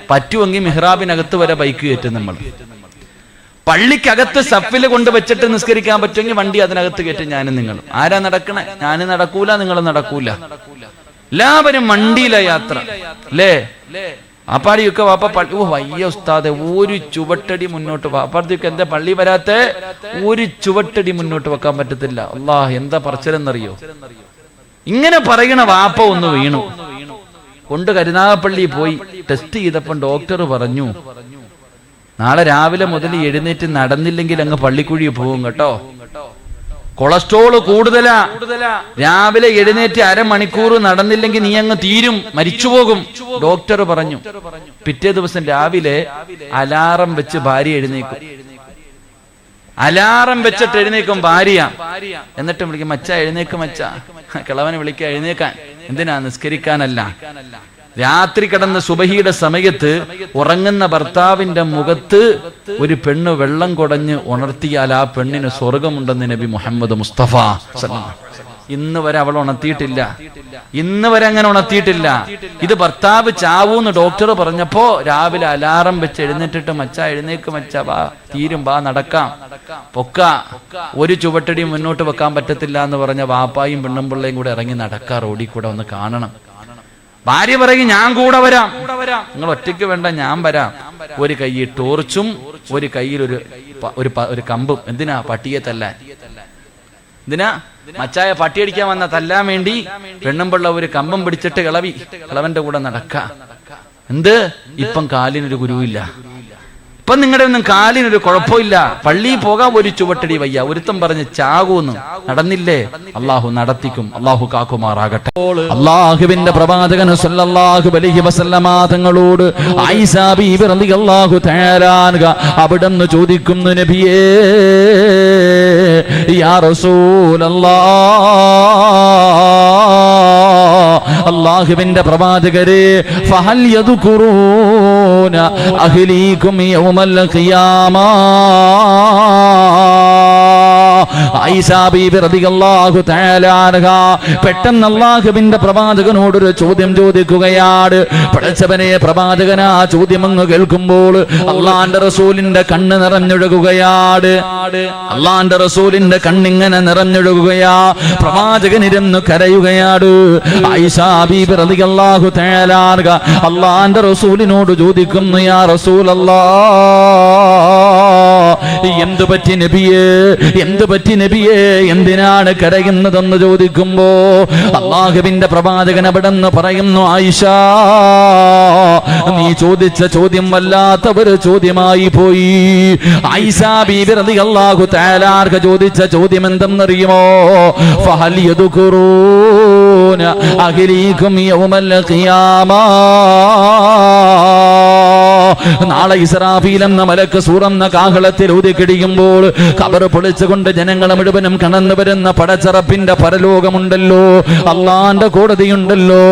പറ്റുമെങ്കിൽ മിഹ്റാബിനകത്ത് വരെ ബൈക്ക് കയറ്റും നമ്മൾ. പള്ളിക്കകത്ത് സഫിൽ കൊണ്ട് വെച്ചിട്ട് നിസ്കരിക്കാൻ പറ്റുമെങ്കിൽ വണ്ടി അതിനകത്ത് കയറ്റും ഞാനും നിങ്ങളും. ആരാ നടക്കണേ? ഞാനും നടക്കൂല, നിങ്ങളും നടക്കൂല. എല്ലാവരും വണ്ടിയിലെ യാത്ര അല്ലേ? വാപ്പാടിയൊക്കെ വയ്യ ഉസ്താദെ, ഒരു ചുവട്ടടി മുന്നോട്ട്. വാപ്പാടിയൊക്കെ എന്താ പള്ളി വരാത്ത? ഒരു ചുവട്ടടി മുന്നോട്ട് വെക്കാൻ പറ്റത്തില്ല. അല്ലാഹ് എന്താ പറച്ചിലെന്നറിയോ? ഇങ്ങനെ പറയണ വാപ്പ ഒന്ന് വീണു കൊണ്ട് കരുനാഗപ്പള്ളി പോയി ടെസ്റ്റ് ചെയ്തപ്പോൾ ഡോക്ടർ പറഞ്ഞു, നാളെ രാവിലെ മുതൽ എഴുന്നേറ്റ് നടന്നില്ലെങ്കിൽ അങ്ങ് പള്ളിക്കുഴി പോകും കേട്ടോ, കൊളസ്ട്രോള് കൂടുതലാ, രാവിലെ എഴുന്നേറ്റ് അരമണിക്കൂർ നടന്നില്ലെങ്കിൽ നീ അങ്ങ് തീരും, മരിച്ചുപോകും ഡോക്ടർ പറഞ്ഞു. പിറ്റേ ദിവസം രാവിലെ അലാറം വെച്ച് ഭാര്യ എഴുന്നേക്കും. അലാറം വെച്ചിട്ട് എഴുന്നേക്കും ഭാര്യ. എന്നിട്ട് വിളിക്കും, മച്ച എഴുന്നേക്കും, മച്ച. കിളവനെ വിളിക്കുക, എഴുന്നേക്കാൻ. എന്തിനാ? നിസ്കരിക്കാനല്ല. രാത്രി കിടന്ന സുബഹിയുടെ സമയത്ത് ഉറങ്ങുന്ന ഭർത്താവിന്റെ മുഖത്ത് ഒരു പെണ്ണ് വെള്ളം കുടഞ്ഞ് ഉണർത്തിയാൽ ആ പെണ്ണിന് സ്വർഗമുണ്ടെന്ന് നബി മുഹമ്മദ് മുസ്തഫ. ഇന്ന് വരെ അവൾ ഉണർത്തിയിട്ടില്ല, ഇന്ന് വരെ അങ്ങനെ ഉണർത്തിയിട്ടില്ല. ഇത് ഭർത്താവ് ചാവൂന്ന് ഡോക്ടർ പറഞ്ഞപ്പോ രാവിലെ അലാറം വെച്ച് എഴുന്നേറ്റിട്ട്, മച്ച എഴുന്നേക്ക് മച്ച, വാ തീരും, വാ നടക്കാം, പൊക്ക, ഒരു ചുവട്ടടി മുന്നോട്ട് വെക്കാൻ പറ്റത്തില്ല എന്ന് പറഞ്ഞ വാപ്പായും പെണ്ണുമ്പിള്ളയും കൂടെ ഇറങ്ങി നടക്കാ, റോഡിൽ കൂടെ ഒന്ന് കാണണം. ഭാര്യ പറയും, ഞാൻ കൂടെ വരാം. നിങ്ങൾ ഒറ്റയ്ക്ക് വേണ്ട, ഞാൻ വരാം. ഒരു കൈയിൽ ടോർച്ചും ഒരു കയ്യിൽ ഒരു കമ്പും. എന്തിനാ? പട്ടിയെ തല്ലാൻ. എന്തിനാ? മച്ചായ പട്ടിയടിക്കാൻ വന്ന തല്ലാൻ വേണ്ടി പെണ്ണുമ്പിള്ള ഒരു കമ്പം പിടിച്ചിട്ട് കിളവന്റെ കൂടെ നടക്ക. എന്ത്? ഇപ്പം കാലിനൊരു ഗുരുവില്ല, ഇപ്പം നിങ്ങളുടെ ഒന്നും കാലിനൊരു കുഴപ്പമില്ല, പള്ളിയിൽ പോകാൻ ഒരു ചുവട്ടടി വയ്യ. ഒരുത്തം പറഞ്ഞ് ചാകൂന്ന് നടന്നില്ലേ? അള്ളാഹു നടത്തിക്കും. അള്ളാഹു കാക്കുമാറാകട്ടെ. അള്ളാഹുവിന്റെ പ്രവാചകൻ സല്ലല്ലാഹു അലൈഹി വസല്ലമ തങ്ങളോട് ആയിഷ ബീവി റളിയല്ലാഹു തആല അൻഹ അവിടുന്ന് ചോദിക്കുന്നു, നബിയേ, യാ റസൂലല്ലാഹ്, അള്ളാഹുവിന്റെ പ്രവാചകരെ, ഫഹൽ യദ്കുറൂന അഹ്ലീകും യൗമൽ ഖിയാമ, ആയിഷ ബീബി റളിയല്ലാഹു തആല അൻഹ പെട്ടെന്ന് അല്ലാഹുവിന്റെ പ്രവാചകനോട് ഒരു ചോദ്യം ചോദിക്കുകയാണ്. പടച്ചവനെ, പ്രവാചകൻ ആ ചോദ്യം അങ്ങ് കേൾക്കുമ്പോൾ അള്ളാന്റെ റസൂലിന്റെ കണ്ണ് നിറഞ്ഞൊഴുകുകയാണ്. അള്ളാന്റെ റസൂലിന്റെ കണ്ണിങ്ങനെ നിറഞ്ഞൊഴുകുകയാ. പ്രവാചകൻ ഇരുന്ന് കരയുകയാണ്. ആയിഷ ബീബി റളിയല്ലാഹു തആല അൻഹ അള്ളാന്റെ റസൂലിനോട് ചോദിക്കുന്നു, യാ റസൂലല്ലാഹ്, എന്തു പറ്റി നബിയേ, എന്തു പറ്റി നബിയേ, എന്തിനാണ് കരയുന്നതെന്ന് ചോദിക്കുമ്പോ അള്ളാഹുവിന്റെ പ്രവാചകൻ അവിടെ നിന്ന് പറയുന്നു, ആയിഷ, നീ ചോദിച്ച ചോദ്യം വല്ലാത്ത ഒരു ചോദ്യമായി പോയി. ആയിഷ ബീബി റളിയല്ലാഹു തആല അൻഹ ചോദിച്ച ചോദ്യം എന്തെന്നറിയുമോ? ഫഹൽ യദ്കുറൂന അഹ്ലീകും യൗമൽ ഖിയാമ. നാളെ ഇസ്രാഫീൽ എന്ന മലക്ക് സൂറന്ന കാഹളത്തിൽ ഊതിക്കിടിയുമ്പോൾ ഖബർ പൊളിച്ചുകൊണ്ട് ജനങ്ങളെ മുഴുവനും കടന്നു വരുന്ന പടച്ചറപ്പിന്റെ പരലോകമുണ്ടല്ലോ, അള്ളാന്റെ കോടതിയുണ്ടല്ലോ.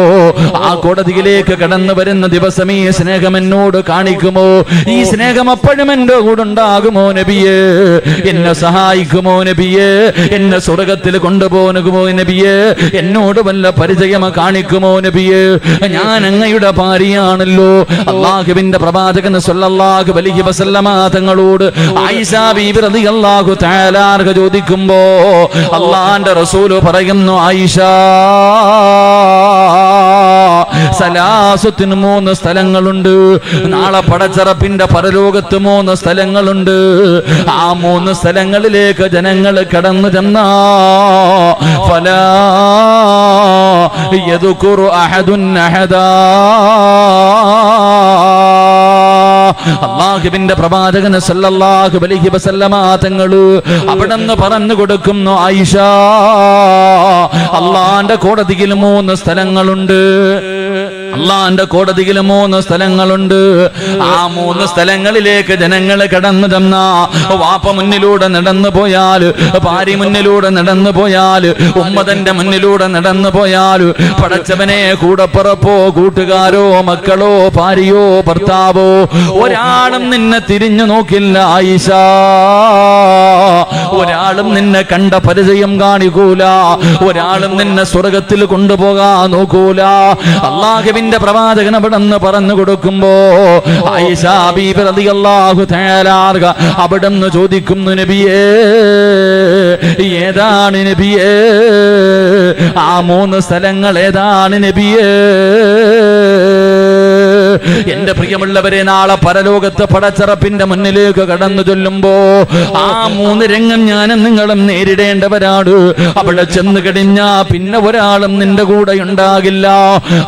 ആ കോടതിയിലേക്ക് കടന്നു വരുന്ന ദിവസം ഈ സ്നേഹം എന്നോട് കാണിക്കുമോ? ഈ സ്നേഹം അപ്പോഴും എന്റെ കൂടെ ഉണ്ടാകുമോ നബിയേ? എന്നെ സഹായിക്കുമോ നബിയേ? എന്നെ സ്വർഗത്തിൽ കൊണ്ടുപോകുമോ നബിയേ? എന്നോട് വല്ല പരിചയം കാണിക്കുമോ നബിയേ? ഞാൻ അങ്ങയുടെ ഭാര്യയാണല്ലോ. അള്ളാഹുവിന്റെ പ്രവാചകൻ സ്വല്ലല്ലാഹു അലൈഹി വസല്ലമ തങ്ങളോട് ആയിഷ ബീബി റളിയല്ലാഹു തആല അൻഹ ചോദിക്കുമ്പോ അള്ളാന്റെ റസൂല് പറയുന്നു, ആയിഷ, സലാസത്തിന് 3 സ്ഥലങ്ങളുണ്ട്. നാളെ പടച്ചറപ്പിന്റെ പരലോകത്ത് 3 സ്ഥലങ്ങളുണ്ട്. ആ 3 സ്ഥലങ്ങളിലേക്ക് ജനങ്ങൾ കടന്നു ചെന്നാ ഫലാ യദ്കുറു അഹദുൻ അഹദാ. അല്ലാഹുവിന്റെ പ്രവാചകൻ സല്ലല്ലാഹു അലൈഹി വസല്ലമ തങ്ങൾ അവിടെന്ന് പറഞ്ഞു കൊടുക്കുന്നു, ആയിഷ, അള്ളാന്റെ കോടതിയിൽ 3 സ്ഥലങ്ങളുണ്ട്. അള്ളാന്റെ കോടതിയിൽ 3 സ്ഥലങ്ങളുണ്ട്. ആ 3 സ്ഥലങ്ങളിലേക്ക് ജനങ്ങൾ കടന്നു ചെന്ന വാപ്പ മുന്നിലൂടെ നടന്നു പോയാൽ, ഭാര്യ മുന്നിലൂടെ നടന്നു പോയാൽ, ഉമ്മതന്റെ മുന്നിലൂടെ നടന്നു പോയാൽ, പടച്ചവനെ, കൂടപ്പിറപ്പോ കൂട്ടുകാരോ മക്കളോ ഭാര്യയോ ഭർത്താവോ ഒരാളും നിന്നെ തിരിഞ്ഞു നോക്കില്ല ആയിഷ. ഒരാളും നിന്നെ കണ്ട പരിചയം കാണിക്കൂല. ഒരാളും നിന്നെ സ്വർഗത്തിൽ കൊണ്ടുപോകാൻ നോക്കൂല. അല്ലാഹുവിന്റെ പ്രവാചകൻ അവിടെന്ന് പറഞ്ഞു കൊടുക്കുമ്പോ ആയിഷ ബീബി റളിയല്ലാഹു തആല അൻഹ അവിടെന്ന് ചോദിക്കുന്നു, നബിയേ, ഏതാണ് നബിയേ? ആ 3 സ്ഥലങ്ങൾ ഏതാണ് നബിയേ? എന്റെ പ്രിയമുള്ളവരെ, നാളെ പരലോകത്ത് പടച്ചറപ്പിന്റെ മുന്നിലേക്ക് കടന്നു ചൊല്ലുമ്പോ ആ 3 രംഗം ഞാനും നിങ്ങളും നേരിടേണ്ടവരാണ്. അവിടെ ചെന്ന് കഴിഞ്ഞാ പിന്നെ ഒരാളും നിന്റെ കൂടെ ഉണ്ടാകില്ല.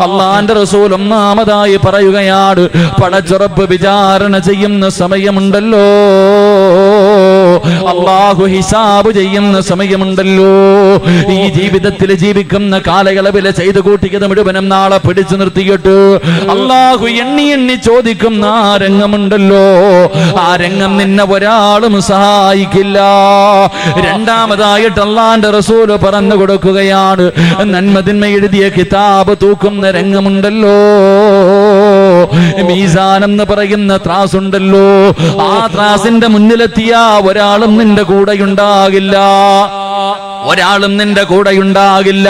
അള്ളാന്റെ റസൂൽ ഒന്നാമതായി പറയുകയാണ്, പടച്ചറപ്പ് വിചാരണ ചെയ്യുന്ന സമയമുണ്ടല്ലോ, അള്ളാഹു ഹിസാബ് ചെയ്യുന്ന സമയമുണ്ടല്ലോ. ഈ ജീവിതത്തിൽ ജീവിക്കുന്ന കാലയളവിൽ ചെയ്തു കൂട്ടിയത് മുഴുവനും നാളെ പിടിച്ചു നിർത്തിയിട്ട് അള്ളാഹു എണ്ണി എണ്ണി ചോദിക്കുന്ന ആ രംഗമുണ്ടല്ലോ, ആ രംഗം നിന്നെ ഒരാളും സഹായിക്കില്ല. രണ്ടാമതായിട്ട് അള്ളാന്റെ റസൂല് പറഞ്ഞു കൊടുക്കുകയാണ്, നന്മതിന്മ എഴുതിയ കിതാബ് തൂക്കുന്ന രംഗമുണ്ടല്ലോ, മീസാൻ എന്ന് പറയുന്ന ത്രാസുണ്ടല്ലോ, ആ ത്രാസിന്റെ മുന്നിലെത്തിയ ഒരാളും നിന്റെ കൂടെയുണ്ടാകില്ല. ഒരാളും നിന്റെ കൂടെയുണ്ടാകില്ല.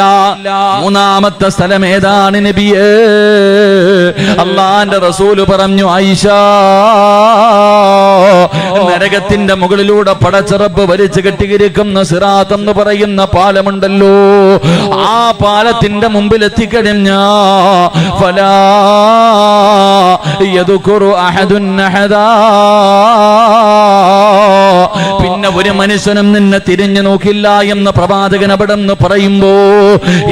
3-ാമത്തെ സ്ഥലം ഏതാണ് നബിയേ? അള്ളാന്റെ റസൂല് പറഞ്ഞു, ആയിഷ, നരകത്തിന്റെ മുകളിലൂടെ പടച്ചറപ്പ് വലിച്ചു കെട്ടിയിരിക്കുന്ന സിറാത്ത് എന്ന് പറയുന്ന പാലമുണ്ടല്ലോ, ആ പാലത്തിന്റെ മുമ്പിൽ എത്തിക്കഴിഞ്ഞാ ഫലാ യദ്കുറു അഹദുൻ അഹദാ. പിന്നെ ഒരു മനുഷ്യനും നിന്നെ തിരിഞ്ഞു നോക്കില്ല എന്ന് പ്രവാചകൻ അവിടെ നിന്ന് പറയുമ്പോ,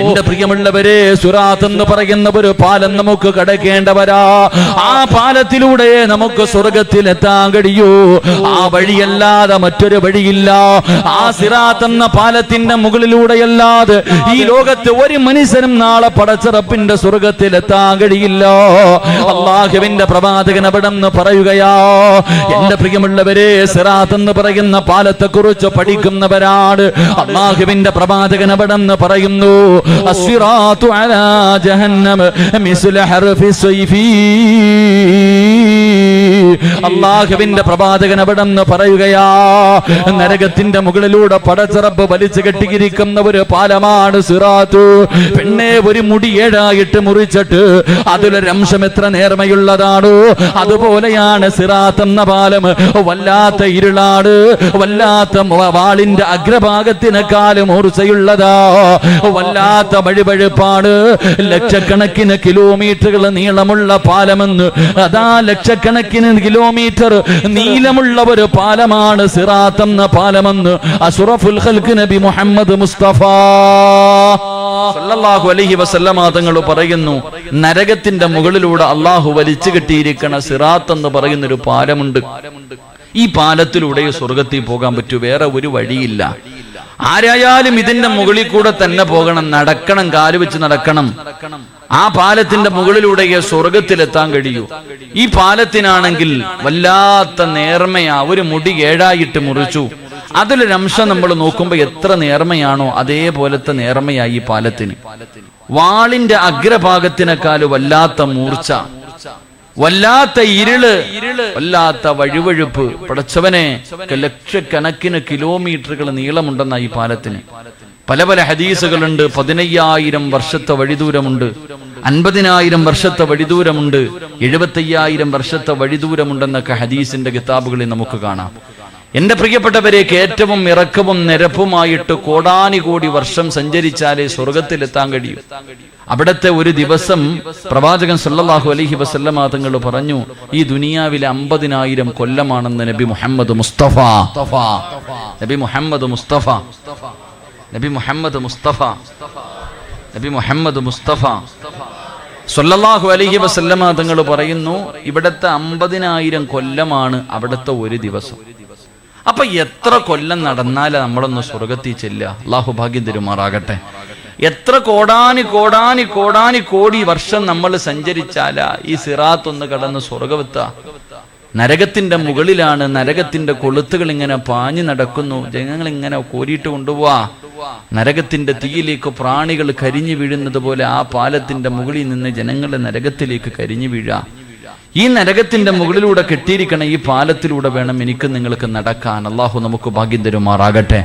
എന്റെ പ്രിയമുള്ളവരെ, സിറാത്ത് എന്ന് പറയുന്ന ഒരു പാലം നമുക്ക് കടക്കേണ്ടവരാ. ആ പാലത്തിലൂടെ നമുക്ക് സ്വർഗത്തിൽ എത്താൻ കഴിയൂ. ആ വഴിയല്ലാതെ മറ്റൊരു വഴിയില്ല. ആ സിറാത്ത് എന്ന പാലത്തിന്റെ മുകളിലൂടെയല്ലാതെ ഈ ലോകത്ത് ഒരു മനുഷ്യനും നാളെ പടച്ചറപ്പിന്റെ സ്വർഗത്തിൽ എത്താൻ കഴിയില്ല. അല്ലാഹുവിന്റെ പ്രവാചകൻ അവിടെ നിന്ന് പറയുകയാ, എന്റെ പ്രിയമുള്ളവരെ, സിറാത്ത് എന്ന് പറയുന്ന പാലത്തെ കുറിച്ച് പഠിക്കുന്നവരാണ്. അല്ലാഹുവിന്റെ പ്രവാചകൻ അവിടെ നിന്ന് പറയുന്നു, അസ്സിറാത്തു അലാ ജഹന്നം മിസ്ല ഹർഫി സൈഫി. അള്ളാഹുവിന്റെ പ്രവാചകൻ അവിടെന്ന് പറയുകയാ, നരകത്തിന്റെ മുകളിലൂടെ പടച്ചിറപ്പ് വലിച്ചു കെട്ടിയിരിക്കുന്ന ഒരു പാലമാണ് സിറാത്ത്. പെണ്ണെ, ഒരു മുടി 7 മുറിച്ചിട്ട് അതിലൊരംശം എത്ര നേർമയുള്ളതാണോ അതുപോലെയാണ് സിറാത്ത് എന്ന പാലം. വല്ലാത്ത ഇരുളാട്, വല്ലാത്ത വാളിന്റെ അഗ്രഭാഗത്തിനേക്കാളും മൂർച്ചയുള്ളതാ, വല്ലാത്ത വഴിപഴുപ്പാട്. ലക്ഷക്കണക്കിന് കിലോമീറ്ററുകൾ നീളമുള്ള പാലമെന്ന്, അതാ ലക്ഷക്കണക്കിന് കിലോമീറ്റർ നീളമുള്ള ഒരു പാലമാണ് സിറാത്ത് എന്ന പാലമെന്ന് അഷ്റഫുൽ ഖൽഖ് നബി മുഹമ്മദ് മുസ്തഫ സല്ലല്ലാഹു അലൈഹി വസല്ലമ തങ്ങൾ പറയുന്നു, നരകത്തിന്റെ മുകളിലൂടെ അള്ളാഹു വലിച്ചു കെട്ടിയിരിക്കുന്ന സിറാത്ത് എന്ന് പറയുന്നൊരു പാലമുണ്ട്. ഈ പാലത്തിലൂടെ സ്വർഗത്തിൽ പോകാൻ പറ്റൂ, വേറെ ഒരു വഴിയില്ല. ആരായാലും ഇതിന്റെ മുകളിൽ കൂടെ തന്നെ പോകണം, നടക്കണം, കാല് വെച്ച് നടക്കണം. ആ പാലത്തിന്റെ മുകളിലൂടെ സ്വർഗത്തിലെത്താൻ കഴിയൂ. ഈ പാലത്തിനാണെങ്കിൽ വല്ലാത്ത നേർമയാ. ഒരു മുടി 7 മുറിച്ചു, അതിലൊരംശം നമ്മൾ നോക്കുമ്പോ എത്ര നേർമയാണോ അതേപോലത്തെ നേർമയായി ഈ പാലത്തിന്. വാളിന്റെ അഗ്രഭാഗത്തിനേക്കാൾ വല്ലാത്ത മൂർച്ച, വല്ലാത്ത ഇരുള്, വല്ലാത്ത വഴുവഴുപ്പ്. പടച്ചവനെ, ലക്ഷക്കണക്കിന് കിലോമീറ്ററുകൾ നീളമുണ്ടെന്ന ഈ പാലത്തിന്. പല പല ഹദീസുകളുണ്ട്. 15,000 വർഷത്തെ വഴിദൂരമുണ്ട്, 50,000 വർഷത്തെ വഴിദൂരമുണ്ട്, 75,000 വർഷത്തെ വഴിദൂരമുണ്ടെന്നൊക്കെ ഹദീസിന്റെ കിതാബുകളിൽ നമുക്ക് കാണാം. എന്റെ പ്രിയപ്പെട്ടവരെ, ഏറ്റവും ഇറക്കവും നിരപ്പുമായിട്ട് കോടാനുകോടി വർഷം സഞ്ചരിച്ചാലേ സ്വർഗത്തിലെത്താൻ കഴിയും. അവിടത്തെ ഒരു ദിവസം പ്രവാചകൻ സല്ലല്ലാഹു അലൈഹി വസല്ലമ തങ്ങൾ പറഞ്ഞു, ഈ ദുനിയാവിലെ 50,000 കൊല്ലമാണെന്ന് നബി മുഹമ്മദ് മുസ്തഫ. നബി മുഹമ്മദ് മുസ്തഫ നബി മുഹമ്മദ് മുസ്തഫ നബി മുഹമ്മദ് മുസ്തഫ സല്ലല്ലാഹു അലൈഹി വസല്ലമ തങ്ങൾ പറയുന്നു, ഇവിടത്തെ 50,000 കൊല്ലമാണ് അവിടത്തെ ഒരു ദിവസം. അപ്പൊ എത്ര കൊല്ലം നടന്നാലേ നമ്മളൊന്ന് സ്വർഗത്തിൽ ചെല്ലുക? അള്ളാഹു ഭാഗ്യം തരുമാറാകട്ടെ. എത്ര കോടാനി വർഷം നമ്മൾ സഞ്ചരിച്ചാലാ ഈ സിറാത്ത് ഒന്ന് കടന്ന് സ്വർഗമെത്താ? നരകത്തിന്റെ മുകളിലാണ്, നരകത്തിന്റെ കൊളുത്തുകൾ ഇങ്ങനെ പാഞ്ഞു നടക്കുന്നു, ജനങ്ങൾ ഇങ്ങനെ കോരിയിട്ട് കൊണ്ടുപോവാ. നരകത്തിന്റെ തീയിലേക്ക് പ്രാണികൾ കരിഞ്ഞു വീഴുന്നത് പോലെ ആ പാലത്തിന്റെ മുകളിൽ നിന്ന് ജനങ്ങളെ നരകത്തിലേക്ക് കരിഞ്ഞു വീഴാ. ഈ നരകത്തിന്റെ മുകളിലൂടെ കെട്ടിയിരിക്കണ ഈ പാലത്തിലൂടെ വേണം എനിക്ക് നിങ്ങൾക്ക് നടക്കാൻ. അള്ളാഹു നമുക്ക് ഭാഗ്യം തരുമാറാകട്ടെ.